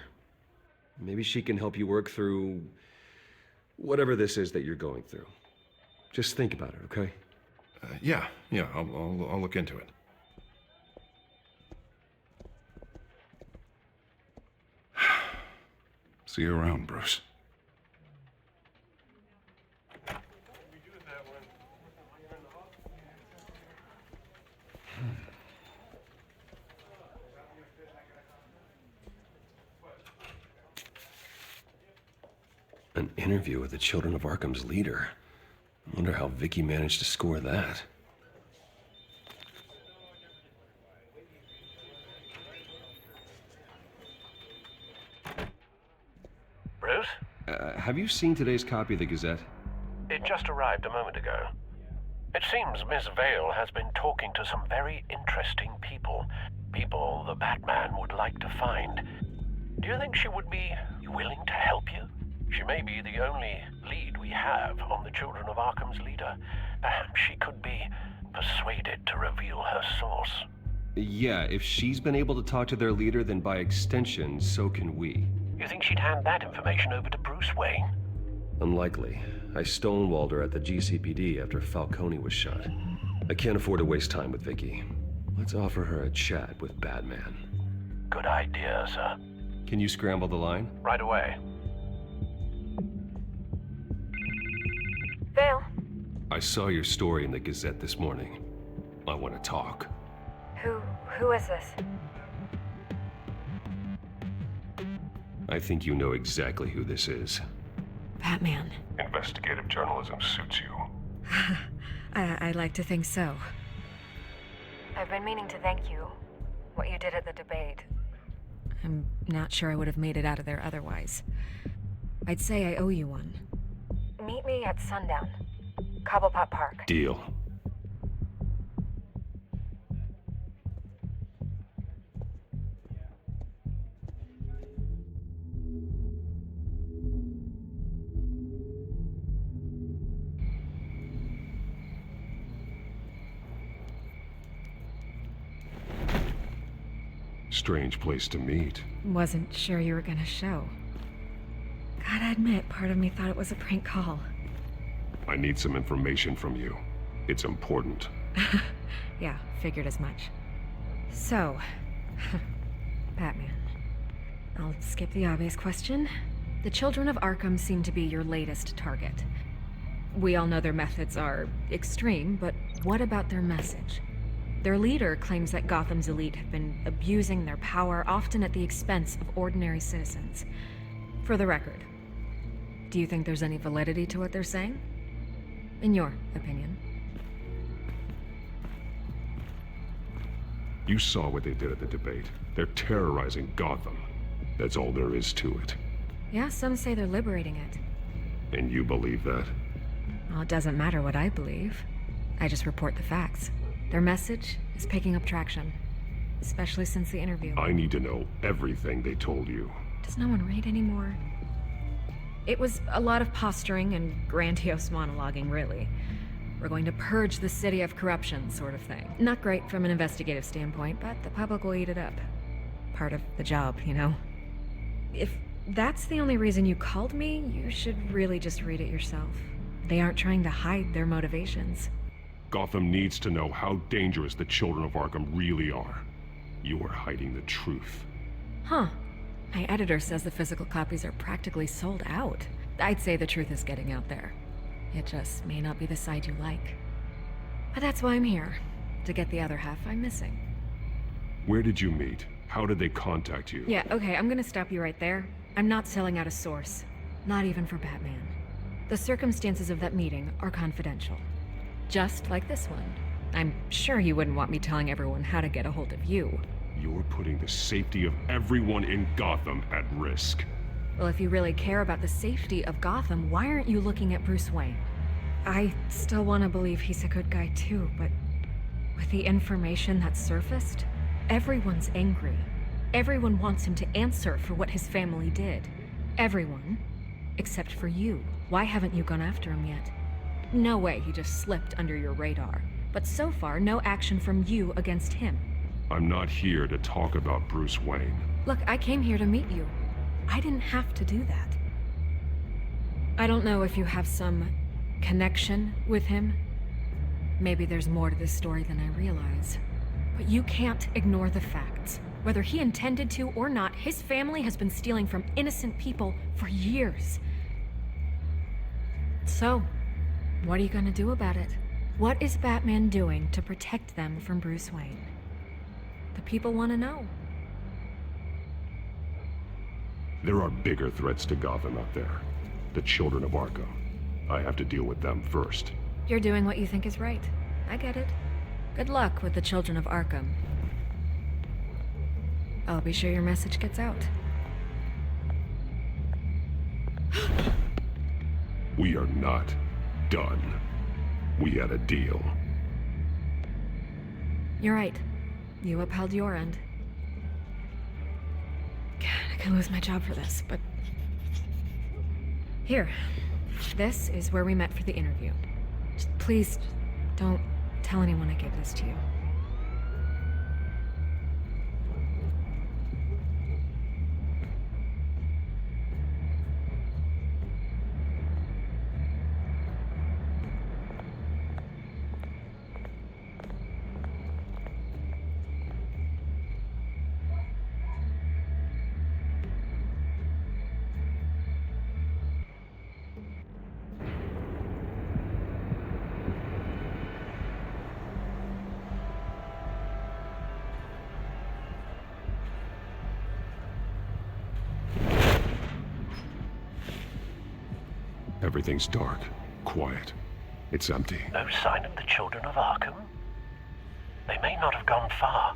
Maybe she can help you work through whatever this is that you're going through. Just think about it, okay? Yeah, I'll look into it. See you around, Bruce. An interview with the Children of Arkham's leader. I wonder how Vicky managed to score that. Bruce? Have you seen today's copy of the Gazette? It just arrived a moment ago. It seems Miss Vale has been talking to some very interesting people. People the Batman would like to find. Do you think she would be willing to help you? She may be the only lead we have on the Children of Arkham's leader. Perhaps she could be persuaded to reveal her source. Yeah, if she's been able to talk to their leader, then by extension, so can we. You think she'd hand that information over to Bruce Wayne? Unlikely. I stonewalled her at the GCPD after Falcone was shot. I can't afford to waste time with Vicky. Let's offer her a chat with Batman. Good idea, sir. Can you scramble the line? Right away. Vale. I saw your story in the Gazette this morning. I want to talk. Who is this? I think you know exactly who this is. Batman. Investigative journalism suits you. I'd like to think so. I've been meaning to thank you. What you did at the debate. I'm not sure I would have made it out of there otherwise. I'd say I owe you one. Meet me at sundown. Cobblepot Park. Deal. Strange place to meet. Wasn't sure you were gonna show. Gotta admit, part of me thought it was a prank call. I need some information from you. It's important. Yeah, figured as much. So, Batman. I'll skip the obvious question. The Children of Arkham seem to be your latest target. We all know their methods are extreme, but what about their message? Their leader claims that Gotham's elite have been abusing their power, often at the expense of ordinary citizens. For the record, do you think there's any validity to what they're saying? In your opinion? You saw what they did at the debate. They're terrorizing Gotham. That's all there is to it. Yeah, some say they're liberating it. And you believe that? Well, it doesn't matter what I believe. I just report the facts. Their message is picking up traction, especially since the interview. I need to know everything they told you. Does no one read anymore? It was a lot of posturing and grandiose monologuing, really. We're going to purge the city of corruption, sort of thing. Not great from an investigative standpoint, but the public will eat it up. Part of the job, you know? If that's the only reason you called me, you should really just read it yourself. They aren't trying to hide their motivations. Gotham needs to know how dangerous the Children of Arkham really are. You are hiding the truth. Huh. My editor says the physical copies are practically sold out. I'd say the truth is getting out there. It just may not be the side you like. But that's why I'm here, to get the other half I'm missing. Where did you meet? How did they contact you? Yeah, okay, I'm gonna stop you right there. I'm not selling out a source. Not even for Batman. The circumstances of that meeting are confidential. Just like this one. I'm sure you wouldn't want me telling everyone how to get a hold of you. You're putting the safety of everyone in Gotham at risk. Well, if you really care about the safety of Gotham, why aren't you looking at Bruce Wayne? I still want to believe he's a good guy too, but with the information that surfaced, everyone's angry. Everyone wants him to answer for what his family did. Everyone, except for you. Why haven't you gone after him yet? No way he just slipped under your radar. But so far, no action from you against him. I'm not here to talk about Bruce Wayne. Look, I came here to meet you. I didn't have to do that. I don't know if you have some connection with him. Maybe there's more to this story than I realize. But you can't ignore the facts. Whether he intended to or not, his family has been stealing from innocent people for years. So, what are you gonna do about it? What is Batman doing to protect them from Bruce Wayne? The people want to know. There are bigger threats to Gotham out there. The children of Arkham. I have to deal with them first. You're doing what you think is right. I get it. Good luck with the children of Arkham. I'll be sure your message gets out. We are not done. We had a deal. You're right. You upheld your end. God, I could lose my job for this, but... Here. This is where we met for the interview. Just please, don't tell anyone I gave this to you. Everything's dark, quiet. It's empty. No sign of the children of Arkham? They may not have gone far.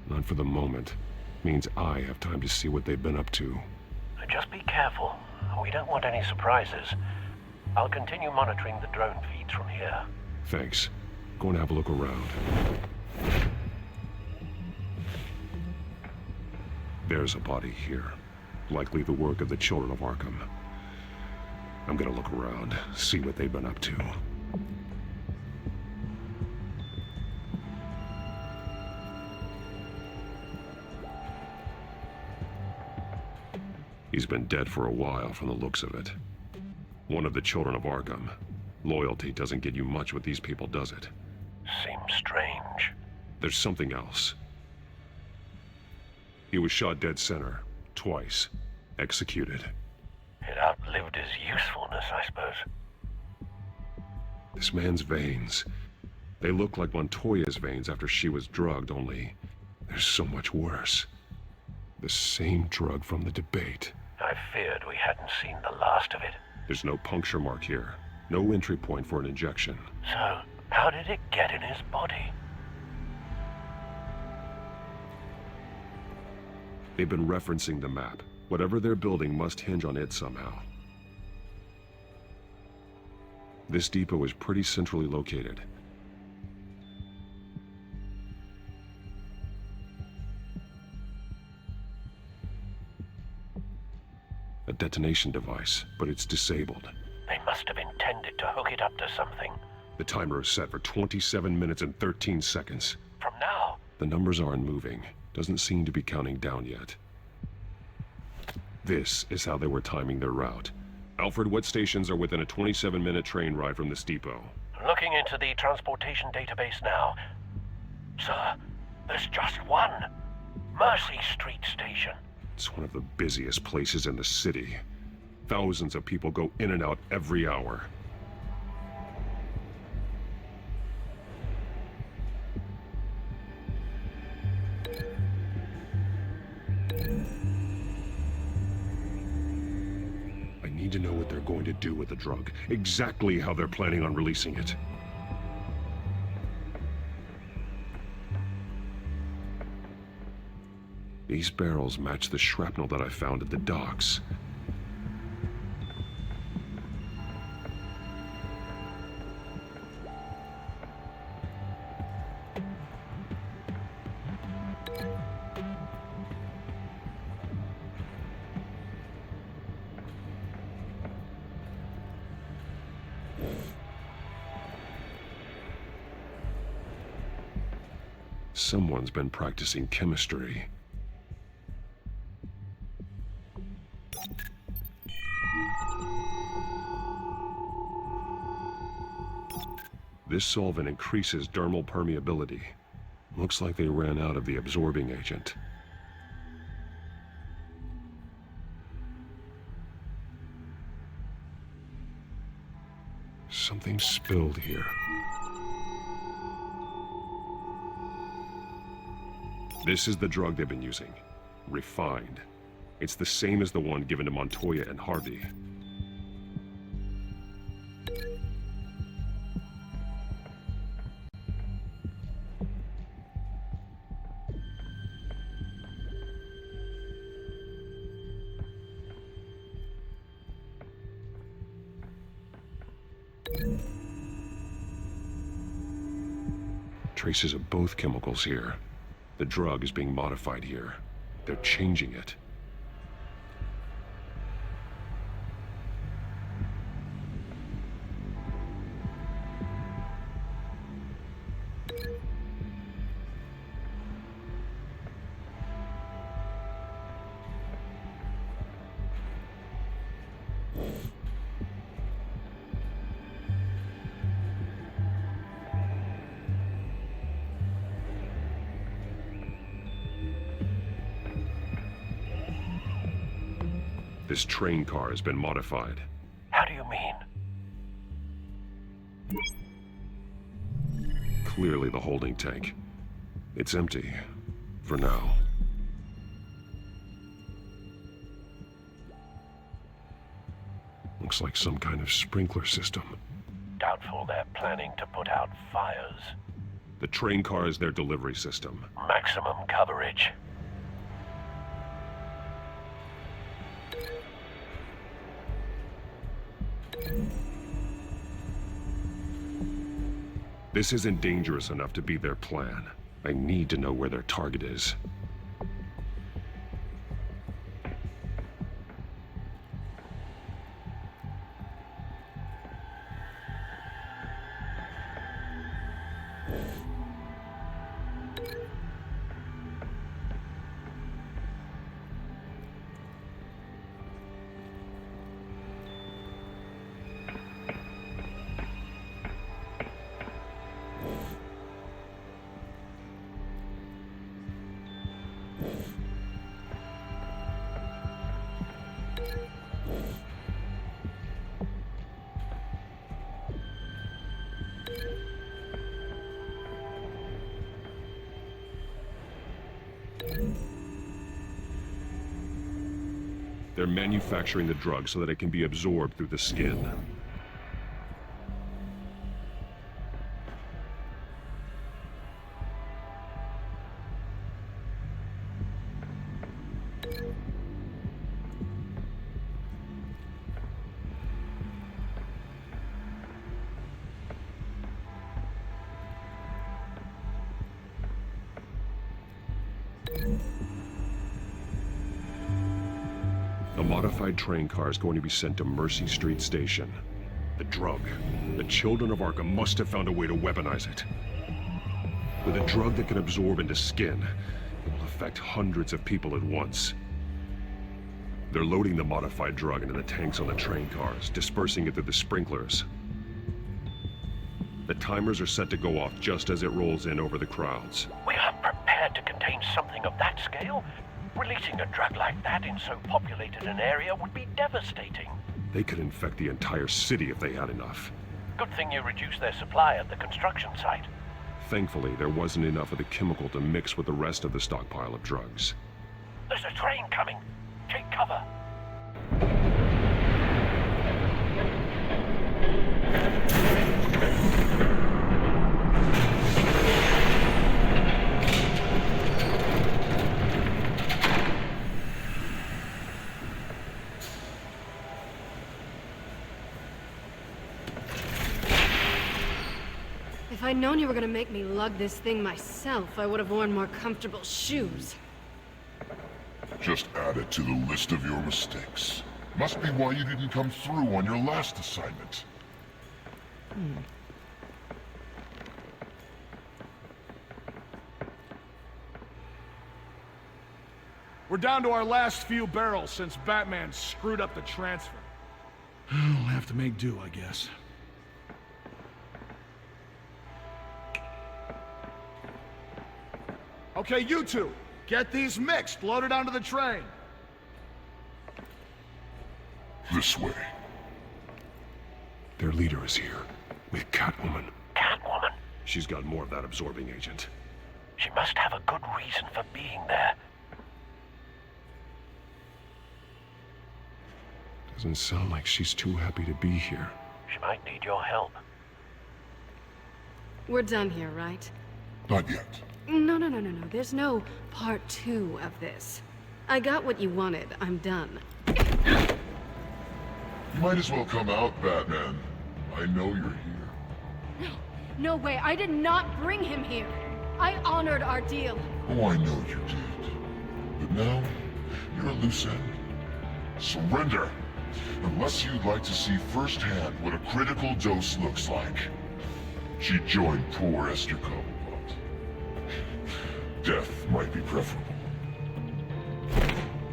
Not for the moment. Means I have time to see what they've been up to. Just be careful. We don't want any surprises. I'll continue monitoring the drone feeds from here. Thanks. Go and have a look around. There's a body here. Likely the work of the children of Arkham. I'm gonna look around, see what they've been up to. He's been dead for a while from the looks of it. One of the children of Arkham. Loyalty doesn't get you much with these people, does it? Seems strange. There's something else. He was shot dead center, twice, executed. It outlived his usefulness, I suppose. This man's veins. They look like Montoya's veins after she was drugged, only they're so much worse. The same drug from the debate. I feared we hadn't seen the last of it. There's no puncture mark here. No entry point for an injection. So, how did it get in his body? They've been referencing the map. Whatever they're building must hinge on it somehow. This depot is pretty centrally located. A detonation device, but it's disabled. They must have intended to hook it up to something. The timer is set for 27 minutes and 13 seconds. From now? The numbers aren't moving. Doesn't seem to be counting down yet. This is how they were timing their route. Alfred, what stations are within a 27-minute train ride from this depot? Looking into the transportation database now. Sir, there's just one. Mercy Street Station. It's one of the busiest places in the city. Thousands of people go in and out every hour. I need to know what they're going to do with the drug. Exactly how they're planning on releasing it. These barrels match the shrapnel that I found at the docks. Someone's been practicing chemistry. This solvent increases dermal permeability. Looks like they ran out of the absorbing agent. Something spilled here. This is the drug they've been using. Refined. It's the same as the one given to Montoya and Harvey. Traces of both chemicals here. The drug is being modified here. They're changing it. This train car has been modified. How do you mean? Clearly the holding tank. It's empty. For now. Looks like some kind of sprinkler system. Doubtful they're planning to put out fires. The train car is their delivery system. Maximum coverage. This isn't dangerous enough to be their plan. I need to know where their target is. They're manufacturing the drug so that it can be absorbed through the skin. The modified train car is going to be sent to Mercy Street Station. The drug. The children of Arkham must have found a way to weaponize it. With a drug that can absorb into skin, it will affect hundreds of people at once. They're loading the modified drug into the tanks on the train cars, dispersing it through the sprinklers. The timers are set to go off just as it rolls in over the crowds. We aren't prepared to contain something of that scale. Releasing a drug like that in so populated an area would be devastating. They could infect the entire city if they had enough. Good thing you reduced their supply at the construction site. Thankfully, there wasn't enough of the chemical to mix with the rest of the stockpile of drugs. There's a train coming. Take cover. If I'd known you were gonna make me lug this thing myself, I would have worn more comfortable shoes. Just add it to the list of your mistakes. Must be why you didn't come through on your last assignment. We're down to our last few barrels since Batman screwed up the transfer. We'll have to make do, I guess. Okay, you two, get these mixed, loaded onto the train. This way. Their leader is here, with Catwoman. Catwoman? She's got more of that absorbing agent. She must have a good reason for being there. Doesn't sound like she's too happy to be here. She might need your help. We're done here, right? Not yet. No. There's no part 2 of this. I got what you wanted. I'm done. You might as well come out, Batman. I know you're here. No, no way. I did not bring him here. I honored our deal. Oh, I know you did. But now, you're a loose end. Surrender! Unless you'd like to see firsthand what a critical dose looks like. She joined poor Esther Cobblepot. Death might be preferable.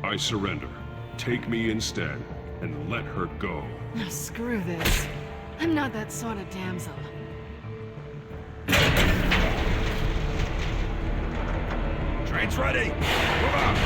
I surrender. Take me instead, and let her go. No, screw this. I'm not that sort of damsel. Train's ready! Move out!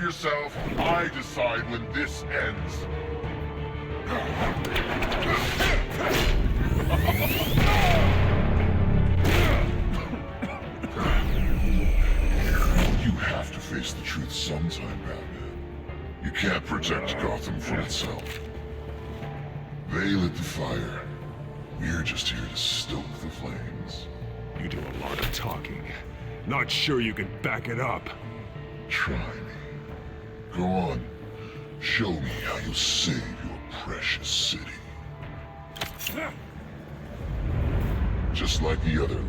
Yourself, I decide when this ends. You have to face the truth sometime, Batman. You can't protect Gotham from itself. They lit the fire. We're just here to stoke the flames. You do a lot of talking. Not sure you can back it up. Try me. Go on. Show me how you'll save your precious city. Just like the other.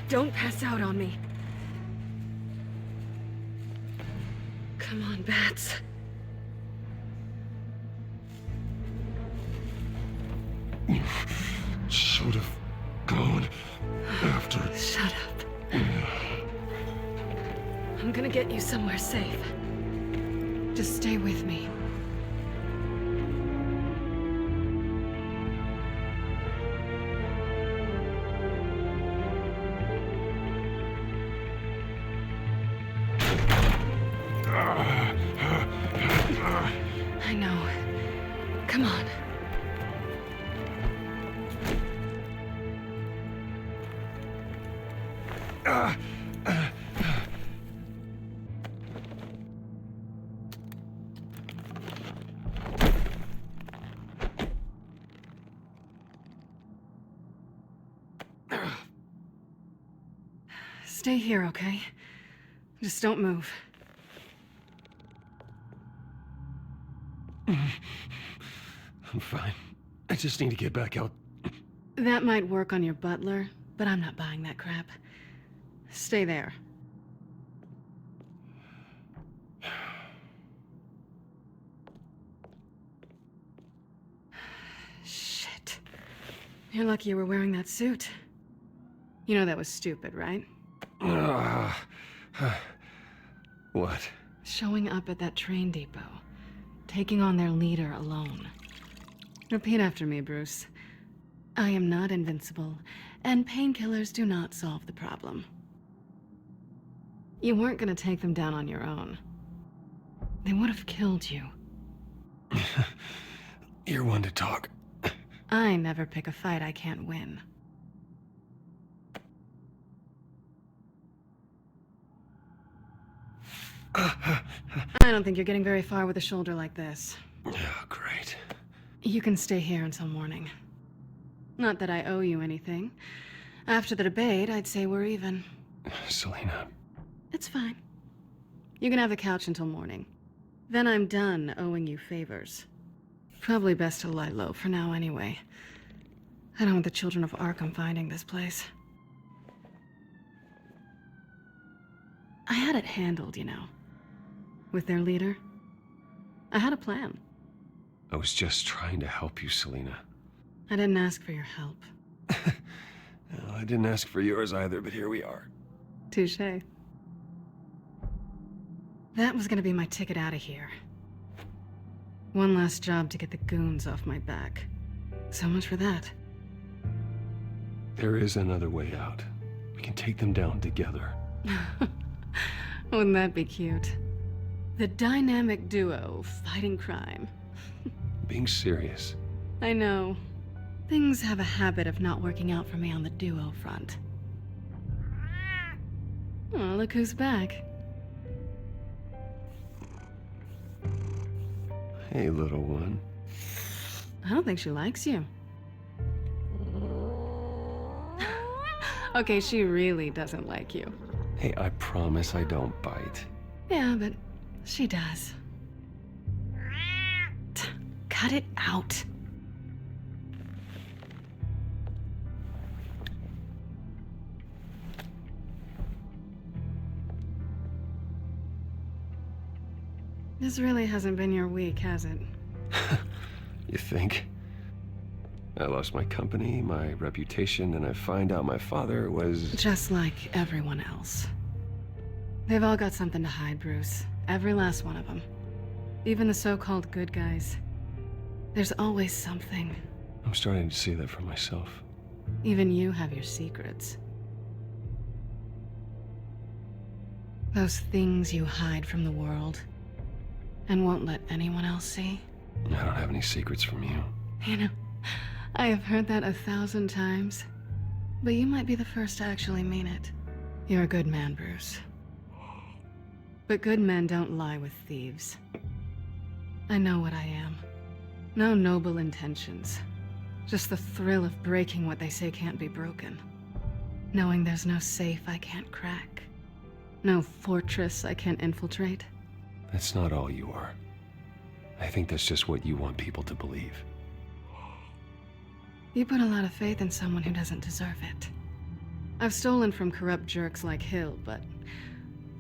Don't pass out on me. Come on, Bats. Should have gone after... Shut up. I'm gonna get you somewhere safe. Just stay with me. I know. Come on. Stay here, okay? Just don't move. I'm fine. I just need to get back out. That might work on your butler, but I'm not buying that crap. Stay there. Shit. You're lucky you were wearing that suit. You know that was stupid, right? What? Showing up at that train depot. Taking on their leader alone. Repeat after me, Bruce. I am not invincible, and painkillers do not solve the problem. You weren't gonna take them down on your own. They would have killed you. You're one to talk. I never pick a fight I can't win. I don't think you're getting very far with a shoulder like this. Oh, great. You can stay here until morning. Not that I owe you anything. After the debate, I'd say we're even. Selina. It's fine. You can have the couch until morning. Then I'm done owing you favors. Probably best to lie low for now anyway. I don't want the children of Arkham finding this place. I had it handled, you know. With their leader. I had a plan. I was just trying to help you, Selina. I didn't ask for your help. Well, I didn't ask for yours either, but here we are. Touché. That was gonna be my ticket out of here. One last job to get the goons off my back. So much for that. There is another way out. We can take them down together. Wouldn't that be cute? The dynamic duo fighting crime. Being serious. I know. Things have a habit of not working out for me on the duo front. Oh, look who's back. Hey, little one. I don't think she likes you. Okay, she really doesn't like you. Hey, I promise I don't bite. Yeah, but she does. Cut it out. This really hasn't been your week, has it? You think? I lost my company, my reputation, and I find out my father was... Just like everyone else. They've all got something to hide, Bruce. Every last one of them. Even the so-called good guys. There's always something. I'm starting to see that for myself. Even you have your secrets. Those things you hide from the world. And won't let anyone else see. I don't have any secrets from you. You know, I have heard that 1,000 times. But you might be the first to actually mean it. You're a good man, Bruce. But good men don't lie with thieves. I know what I am. No noble intentions. Just the thrill of breaking what they say can't be broken. Knowing there's no safe I can't crack. No fortress I can't infiltrate. That's not all you are. I think that's just what you want people to believe. You put a lot of faith in someone who doesn't deserve it. I've stolen from corrupt jerks like Hill, but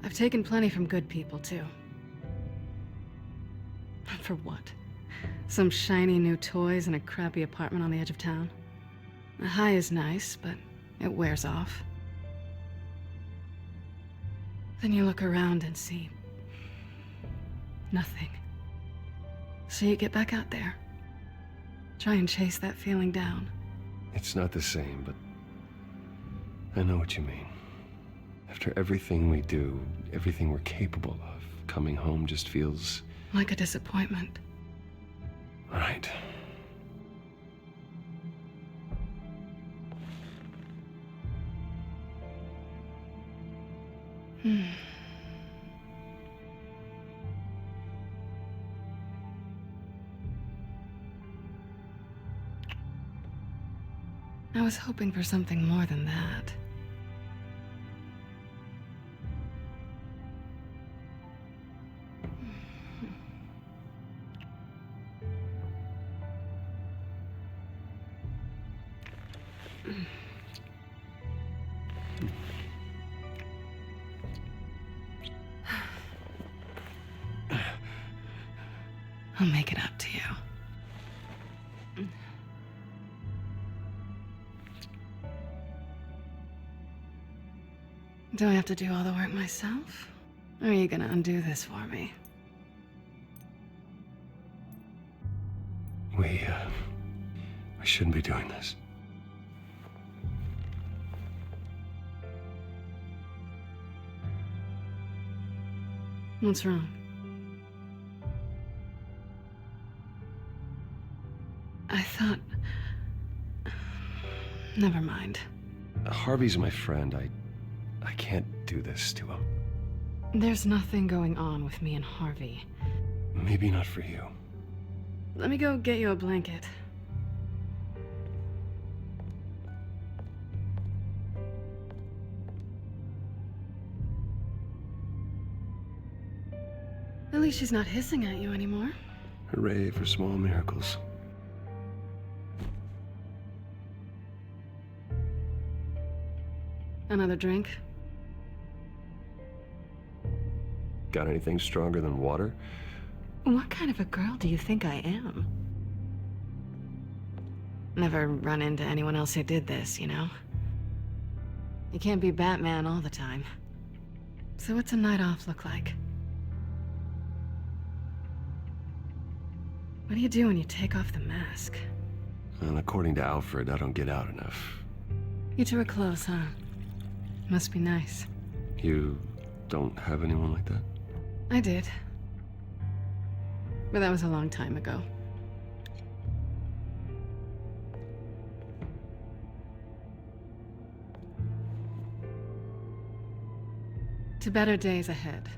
I've taken plenty from good people, too. For what? Some shiny new toys and a crappy apartment on the edge of town? A high is nice, but it wears off. Then you look around and see nothing. So you get back out there. Try and chase that feeling down. It's not the same, but I know what you mean. After everything we do, everything we're capable of, coming home just feels... like a disappointment. Right. I was hoping for something more than that. I'll make it up to you. Do I have to do all the work myself? Or are you gonna undo this for me? We shouldn't be doing this. What's wrong? I thought... Never mind. Harvey's my friend. I can't do this to him. There's nothing going on with me and Harvey. Maybe not for you. Let me go get you a blanket. At least she's not hissing at you anymore. Hooray for small miracles. Another drink? Got anything stronger than water? What kind of a girl do you think I am? Never run into anyone else who did this, you know? You can't be Batman all the time. So what's a night off look like? What do you do when you take off the mask? And according to Alfred, I don't get out enough. You two are close, huh? Must be nice. You don't have anyone like that? I did. But that was a long time ago. To better days ahead.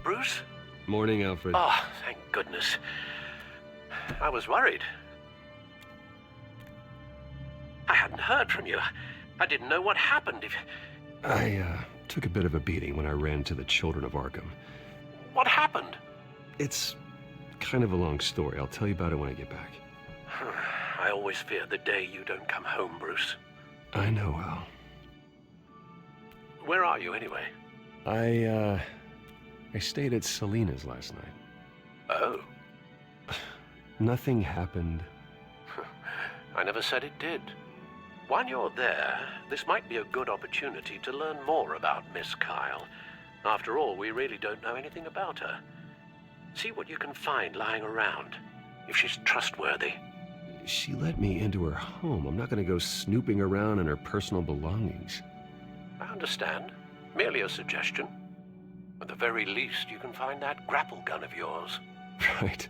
Bruce? Morning, Alfred. Oh, thank goodness. I was worried. I hadn't heard from you. I didn't know what happened. I took a bit of a beating when I ran to the Children of Arkham. What happened? It's kind of a long story. I'll tell you about it when I get back. I always fear the day you don't come home, Bruce. I know, Al. Where are you, anyway? I stayed at Selena's last night. Oh. Nothing happened. I never said it did. While you're there, this might be a good opportunity to learn more about Miss Kyle. After all, we really don't know anything about her. See what you can find lying around, if she's trustworthy. She let me into her home. I'm not going to go snooping around in her personal belongings. I understand. Merely a suggestion. At the very least, you can find that grapple gun of yours. Right.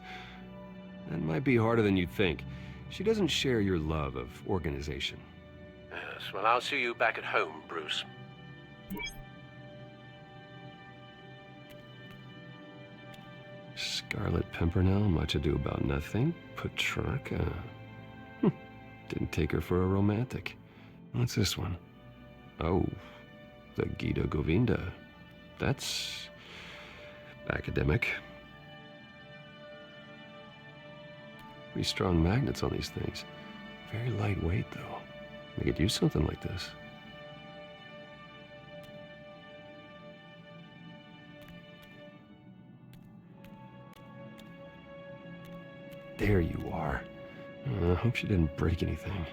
That might be harder than you'd think. She doesn't share your love of organization. Yes, well, I'll see you back at home, Bruce. Scarlet Pimpernel, much ado about nothing. Petrarca. Didn't take her for a romantic. What's this one? Oh, the Gita Govinda. That's academic. Pretty strong magnets on these things. Very lightweight, though. We could use something like this. There you are. I hope she didn't break anything.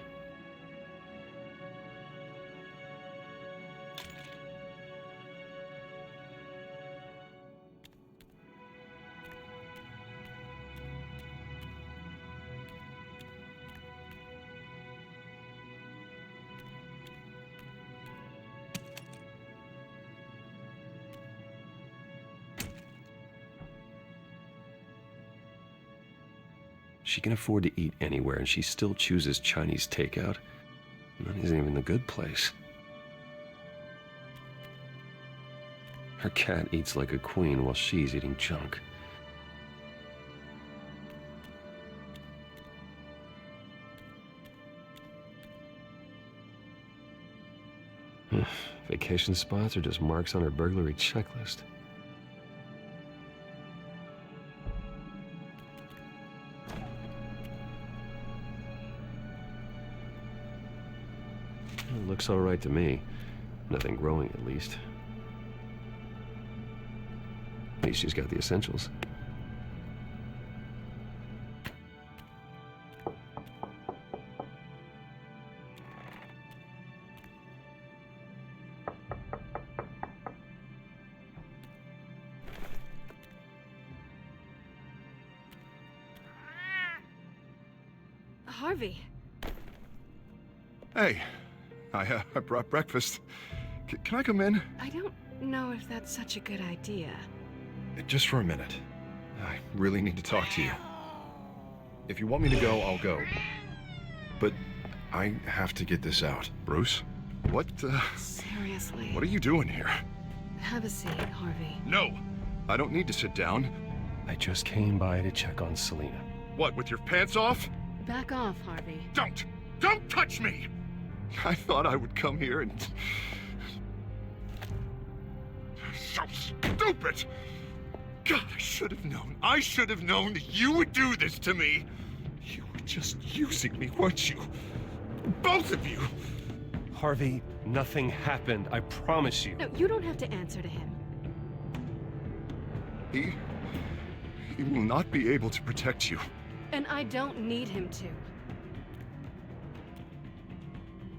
She can afford to eat anywhere, and she still chooses Chinese takeout. And that isn't even the good place. Her cat eats like a queen while she's eating junk. Vacation spots are just marks on her burglary checklist. It looks all right to me. Nothing growing, at least. At least she's got the essentials. Harvey. Hey, I brought breakfast. Can I come in? I don't know if that's such a good idea. Just for a minute. I really need to talk to you. If you want me to go, I'll go. But I have to get this out. Bruce? What, Seriously. What are you doing here? Have a seat, Harvey. No! I don't need to sit down. I just came by to check on Selina. What, with your pants off? Back off, Harvey. Don't! Don't touch me! I thought I would come here and... So stupid! God, I should have known. I should have known that you would do this to me. You were just using me, weren't you? Both of you! Harvey, nothing happened. I promise you. No, you don't have to answer to him. He will not be able to protect you. And I don't need him to.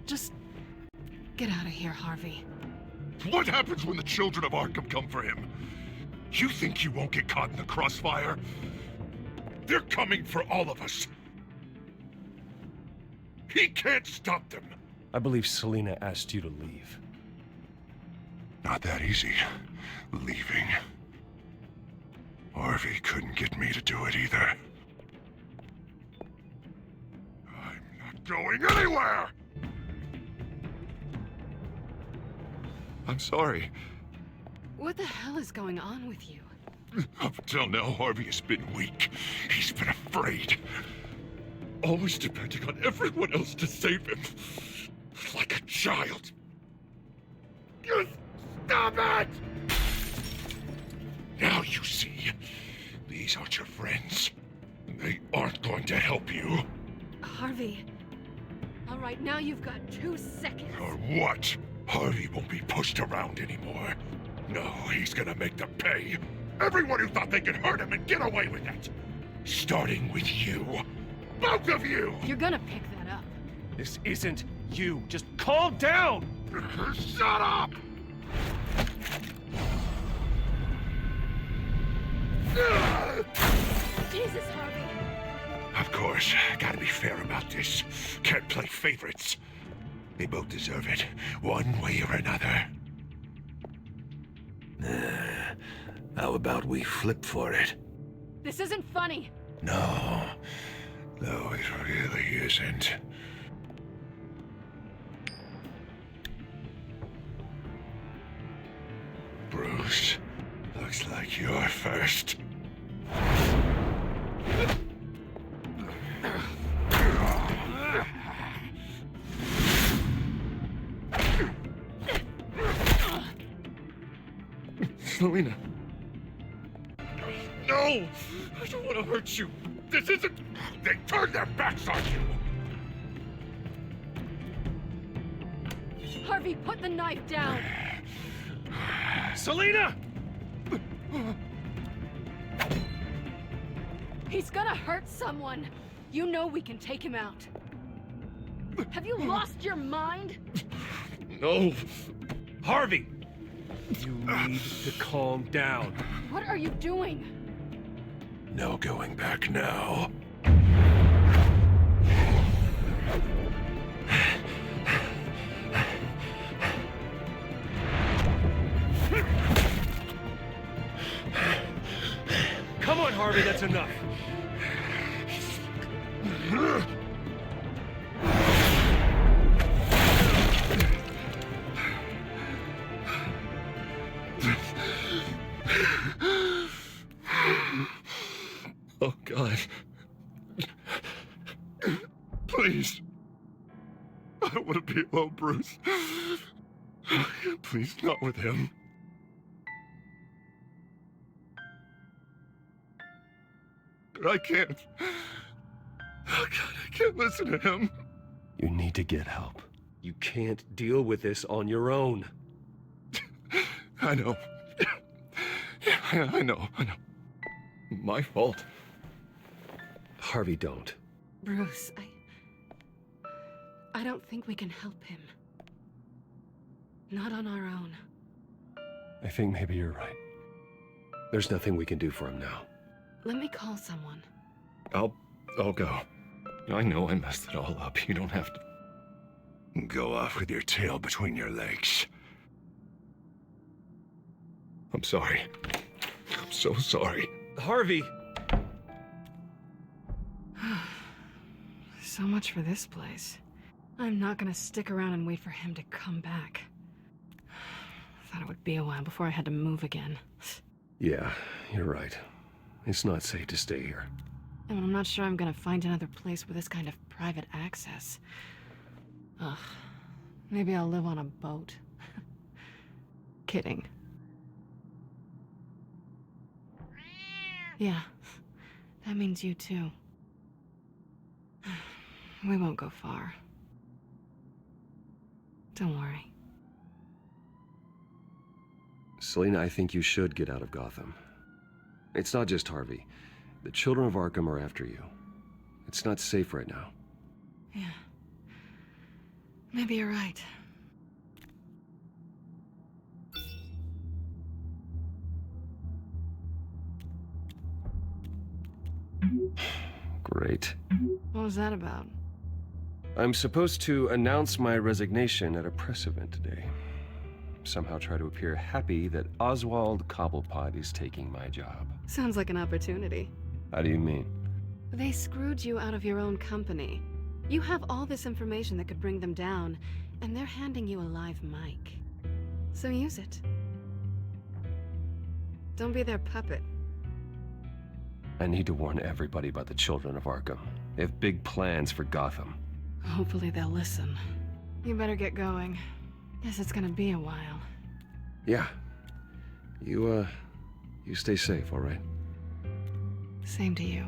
Just get out of here, Harvey. What happens when the children of Arkham come for him? You think you won't get caught in the crossfire? They're coming for all of us. He can't stop them. I believe Selina asked you to leave. Not that easy. Leaving. Harvey couldn't get me to do it either. I'm not going anywhere! I'm sorry. What the hell is going on with you? Up until now, Harvey has been weak. He's been afraid. Always depending on everyone else to save him. Like a child. Stop it! Now you see. These aren't your friends. They aren't going to help you. Harvey. All right, now you've got 2 seconds. Or what? Harvey won't be pushed around anymore. No, he's gonna make them pay. Everyone who thought they could hurt him and get away with it. Starting with you. Both of you! You're gonna pick that up. This isn't you. Just calm down! Shut up! Jesus, Harvey. Of course, gotta be fair about this. Can't play favorites. They both deserve it, one way or another. How about we flip for it? This isn't funny. No, it really isn't. Bruce, looks like you're first. Selina. No! I don't want to hurt you. This isn't... They turned their backs on you. Harvey, put the knife down. Selina! He's gonna hurt someone. You know we can take him out. Have you lost your mind? No. Harvey! You need to calm down. What are you doing? No going back now. Come on, Harvey, that's enough. Oh, God. Please. I don't want to be alone, Bruce. Please, not with him. But I can't. Oh, God, I can't listen to him. You need to get help. You can't deal with this on your own. I know. Yeah, I know. My fault. Harvey, don't. Bruce, I don't think we can help him. Not on our own. I think maybe you're right. There's nothing we can do for him now. Let me call someone. I'll go. I know I messed it all up. You don't have to go off with your tail between your legs. I'm sorry. I'm so sorry. Harvey! So much for this place. I'm not gonna stick around and wait for him to come back. Thought it would be a while before I had to move again. Yeah, you're right. It's not safe to stay here. And I'm not sure I'm gonna find another place with this kind of private access. Ugh. Maybe I'll live on a boat. Kidding. Yeah, that means you too. We won't go far. Don't worry. Selina, I think you should get out of Gotham. It's not just Harvey. The children of Arkham are after you. It's not safe right now. Yeah. Maybe you're right. Great. What was that about? I'm supposed to announce my resignation at a press event today. Somehow try to appear happy that Oswald Cobblepot is taking my job. Sounds like an opportunity. How do you mean? They screwed you out of your own company. You have all this information that could bring them down, and they're handing you a live mic. So use it. Don't be their puppet. I need to warn everybody about the children of Arkham. They have big plans for Gotham. Hopefully they'll listen. You better get going. Guess it's gonna be a while. Yeah. You stay safe, all right? Same to you.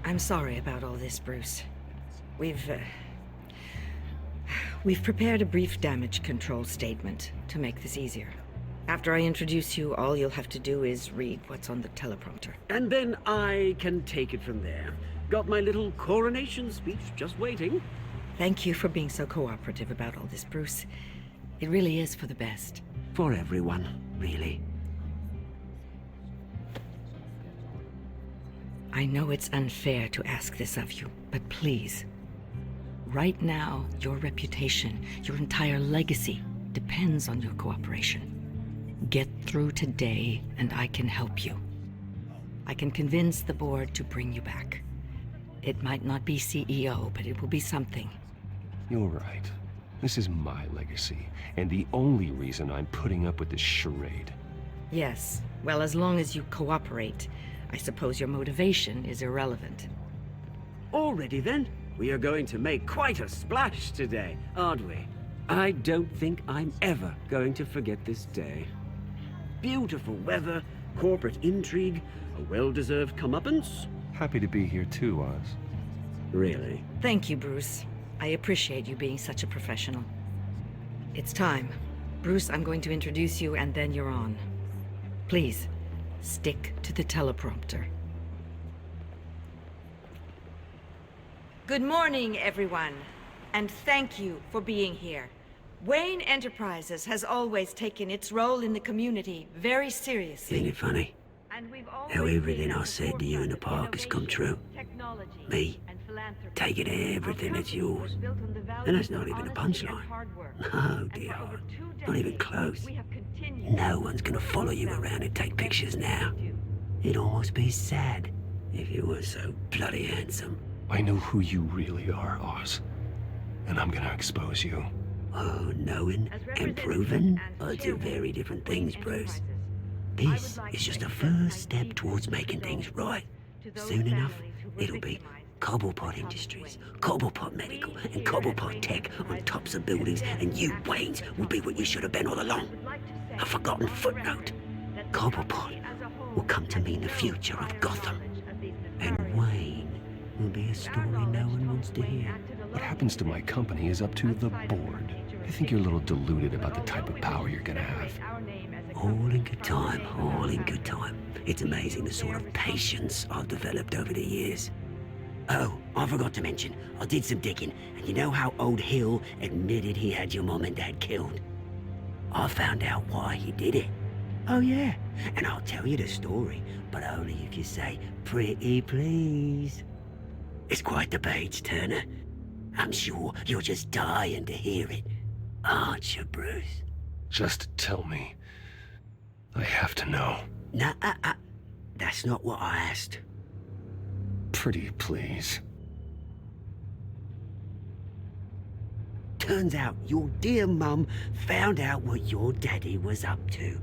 I'm sorry about all this, Bruce. We've prepared a brief damage control statement to make this easier. After I introduce you, all you'll have to do is read what's on the teleprompter. And then I can take it from there. Got my little coronation speech just waiting. Thank you for being so cooperative about all this, Bruce. It really is for the best. For everyone, really. I know it's unfair to ask this of you, but please. Right now, your reputation, your entire legacy, depends on your cooperation. Get through today, and I can help you. I can convince the board to bring you back. It might not be CEO, but it will be something. You're right. This is my legacy, and the only reason I'm putting up with this charade. Yes, well, as long as you cooperate, I suppose your motivation is irrelevant. Already then, we are going to make quite a splash today, aren't we? I don't think I'm ever going to forget this day. Beautiful weather, corporate intrigue, a well-deserved comeuppance. Happy to be here too, Oz. Really? Thank you, Bruce. I appreciate you being such a professional. It's time. Bruce, I'm going to introduce you and then you're on. Please, stick to the teleprompter. Good morning, everyone, and thank you for being here. Wayne Enterprises has always taken its role in the community very seriously. Isn't it funny? How everything I said to you in the park has come true. Me, taking everything that's yours. And that's not even a punchline. No, dear, not even close. No one's gonna follow you around and take pictures now. It'd almost be sad if you were so bloody handsome. I know who you really are, Oz. And I'm gonna expose you. Oh, knowing and proving are two very different things, Bruce. This is just a first step towards making things right. Soon enough, it'll be Cobblepot Industries, Cobblepot Medical, and Cobblepot Tech on tops of buildings, and you, Waynes, will be what you should have been all along. A forgotten footnote. Cobblepot will come to mean the future of Gotham. And Wayne will be a story no one wants to hear. What happens to my company is up to the board. I think you're a little deluded about the type of power you're gonna have. All in good time, all in good time. It's amazing the sort of patience I've developed over the years. Oh, I forgot to mention, I did some digging, and you know how old Hill admitted he had your mom and dad killed? I found out why he did it. Oh yeah, and I'll tell you the story, but only if you say, pretty please. It's quite the page, Turner. I'm sure you're just dying to hear it, aren't you, Bruce? Just tell me. I have to know. Nah, that's not what I asked. Pretty please. Turns out your dear mum found out what your daddy was up to.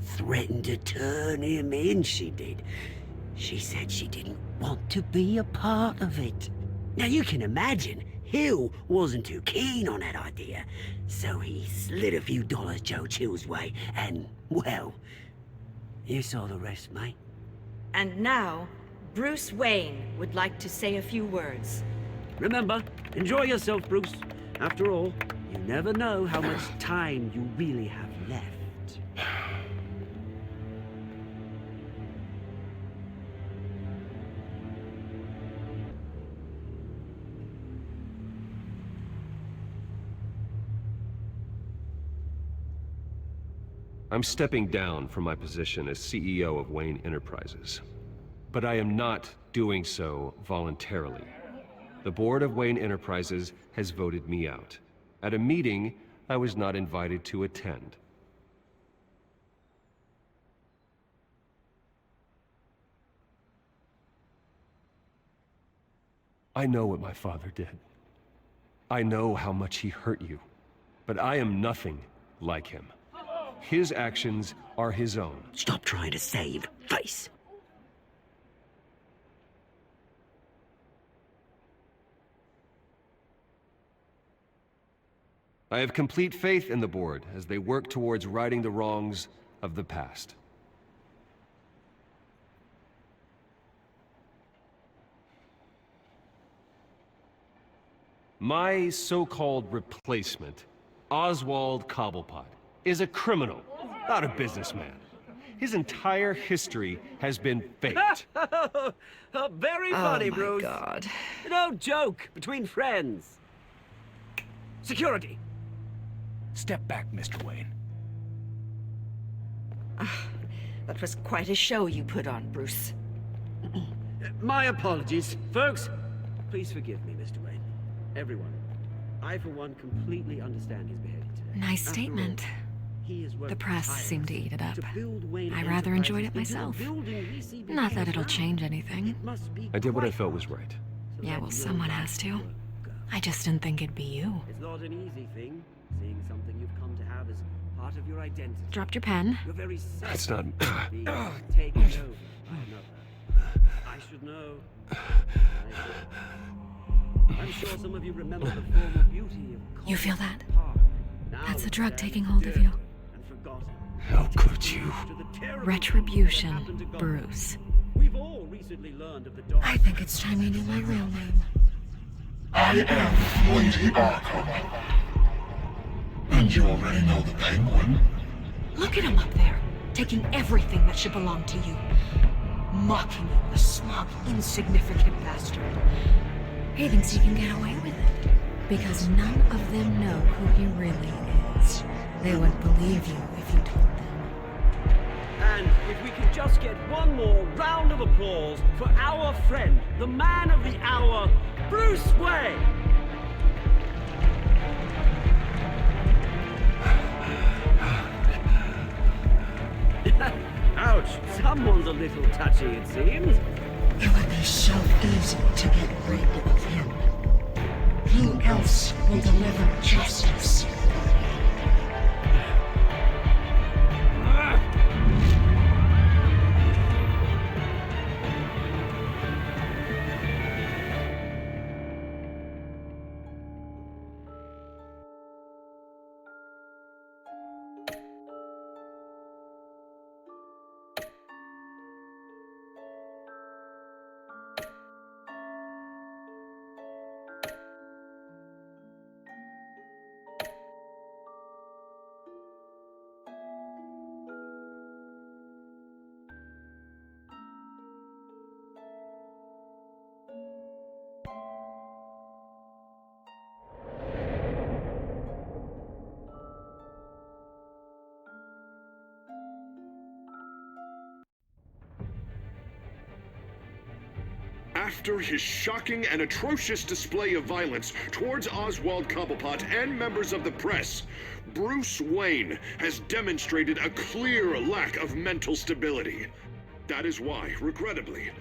Threatened to turn him in, she did. She said she didn't want to be a part of it. Now you can imagine, Hill wasn't too keen on that idea, so he slid a few dollars Joe Chill's way, and, well, you saw the rest, mate. And now, Bruce Wayne would like to say a few words. Remember, enjoy yourself, Bruce. After all, you never know how much time you really have left. I'm stepping down from my position as CEO of Wayne Enterprises. But I am not doing so voluntarily. The board of Wayne Enterprises has voted me out, at a meeting I was not invited to attend. I know what my father did. I know how much he hurt you, but I am nothing like him. His actions are his own. Stop trying to save face. I have complete faith in the board as they work towards righting the wrongs of the past. My so-called replacement, Oswald Cobblepot, is a criminal, not a businessman. His entire history has been faked. Very funny, my Bruce. God. No joke between friends. Security. Step back, Mr. Wayne. That was quite a show you put on, Bruce. My apologies. Folks, please forgive me, Mr. Wayne. Everyone. I, for one, completely understand his behavior today. Nice statement. The press seemed to eat it up. I rather enjoyed it myself. Not that it'll change anything. I did what I felt was right. Yeah, well, someone has to. I just didn't think it'd be you. It's not an easy thing, seeing something you've come to have as part of your identity. Dropped your pen? You're very It's not... taken over by another. I should know. I'm sure some of you remember the former beauty of... You feel that? That's the drug taking hold of you. How could you? Retribution, Bruce. I think it's time you knew my real name. I am Lady Arkham. And you already know the Penguin. Look at him up there, taking everything that should belong to you. Mocking you, the smug, insignificant bastard. He thinks he can get away with it. Because none of them know who he really is. They wouldn't believe you if you told them. And if we could just get one more round of applause for our friend, the man of the hour, Bruce Wayne! Ouch, someone's a little touchy, it seems. It would be so easy to get rid of him. Who else will deliver justice? After his shocking and atrocious display of violence towards Oswald Cobblepot and members of the press, Bruce Wayne has demonstrated a clear lack of mental stability. That is why, regrettably,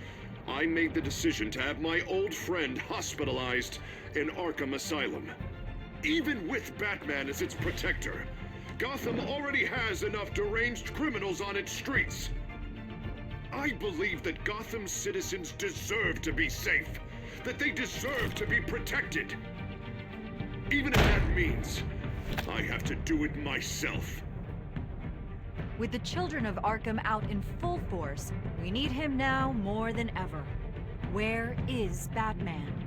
I made the decision to have my old friend hospitalized in Arkham Asylum. Even with Batman as its protector, Gotham already has enough deranged criminals on its streets. I believe that Gotham's citizens deserve to be safe, that they deserve to be protected. Even if that means I have to do it myself. With the children of Arkham out in full force, we need him now more than ever. Where is Batman?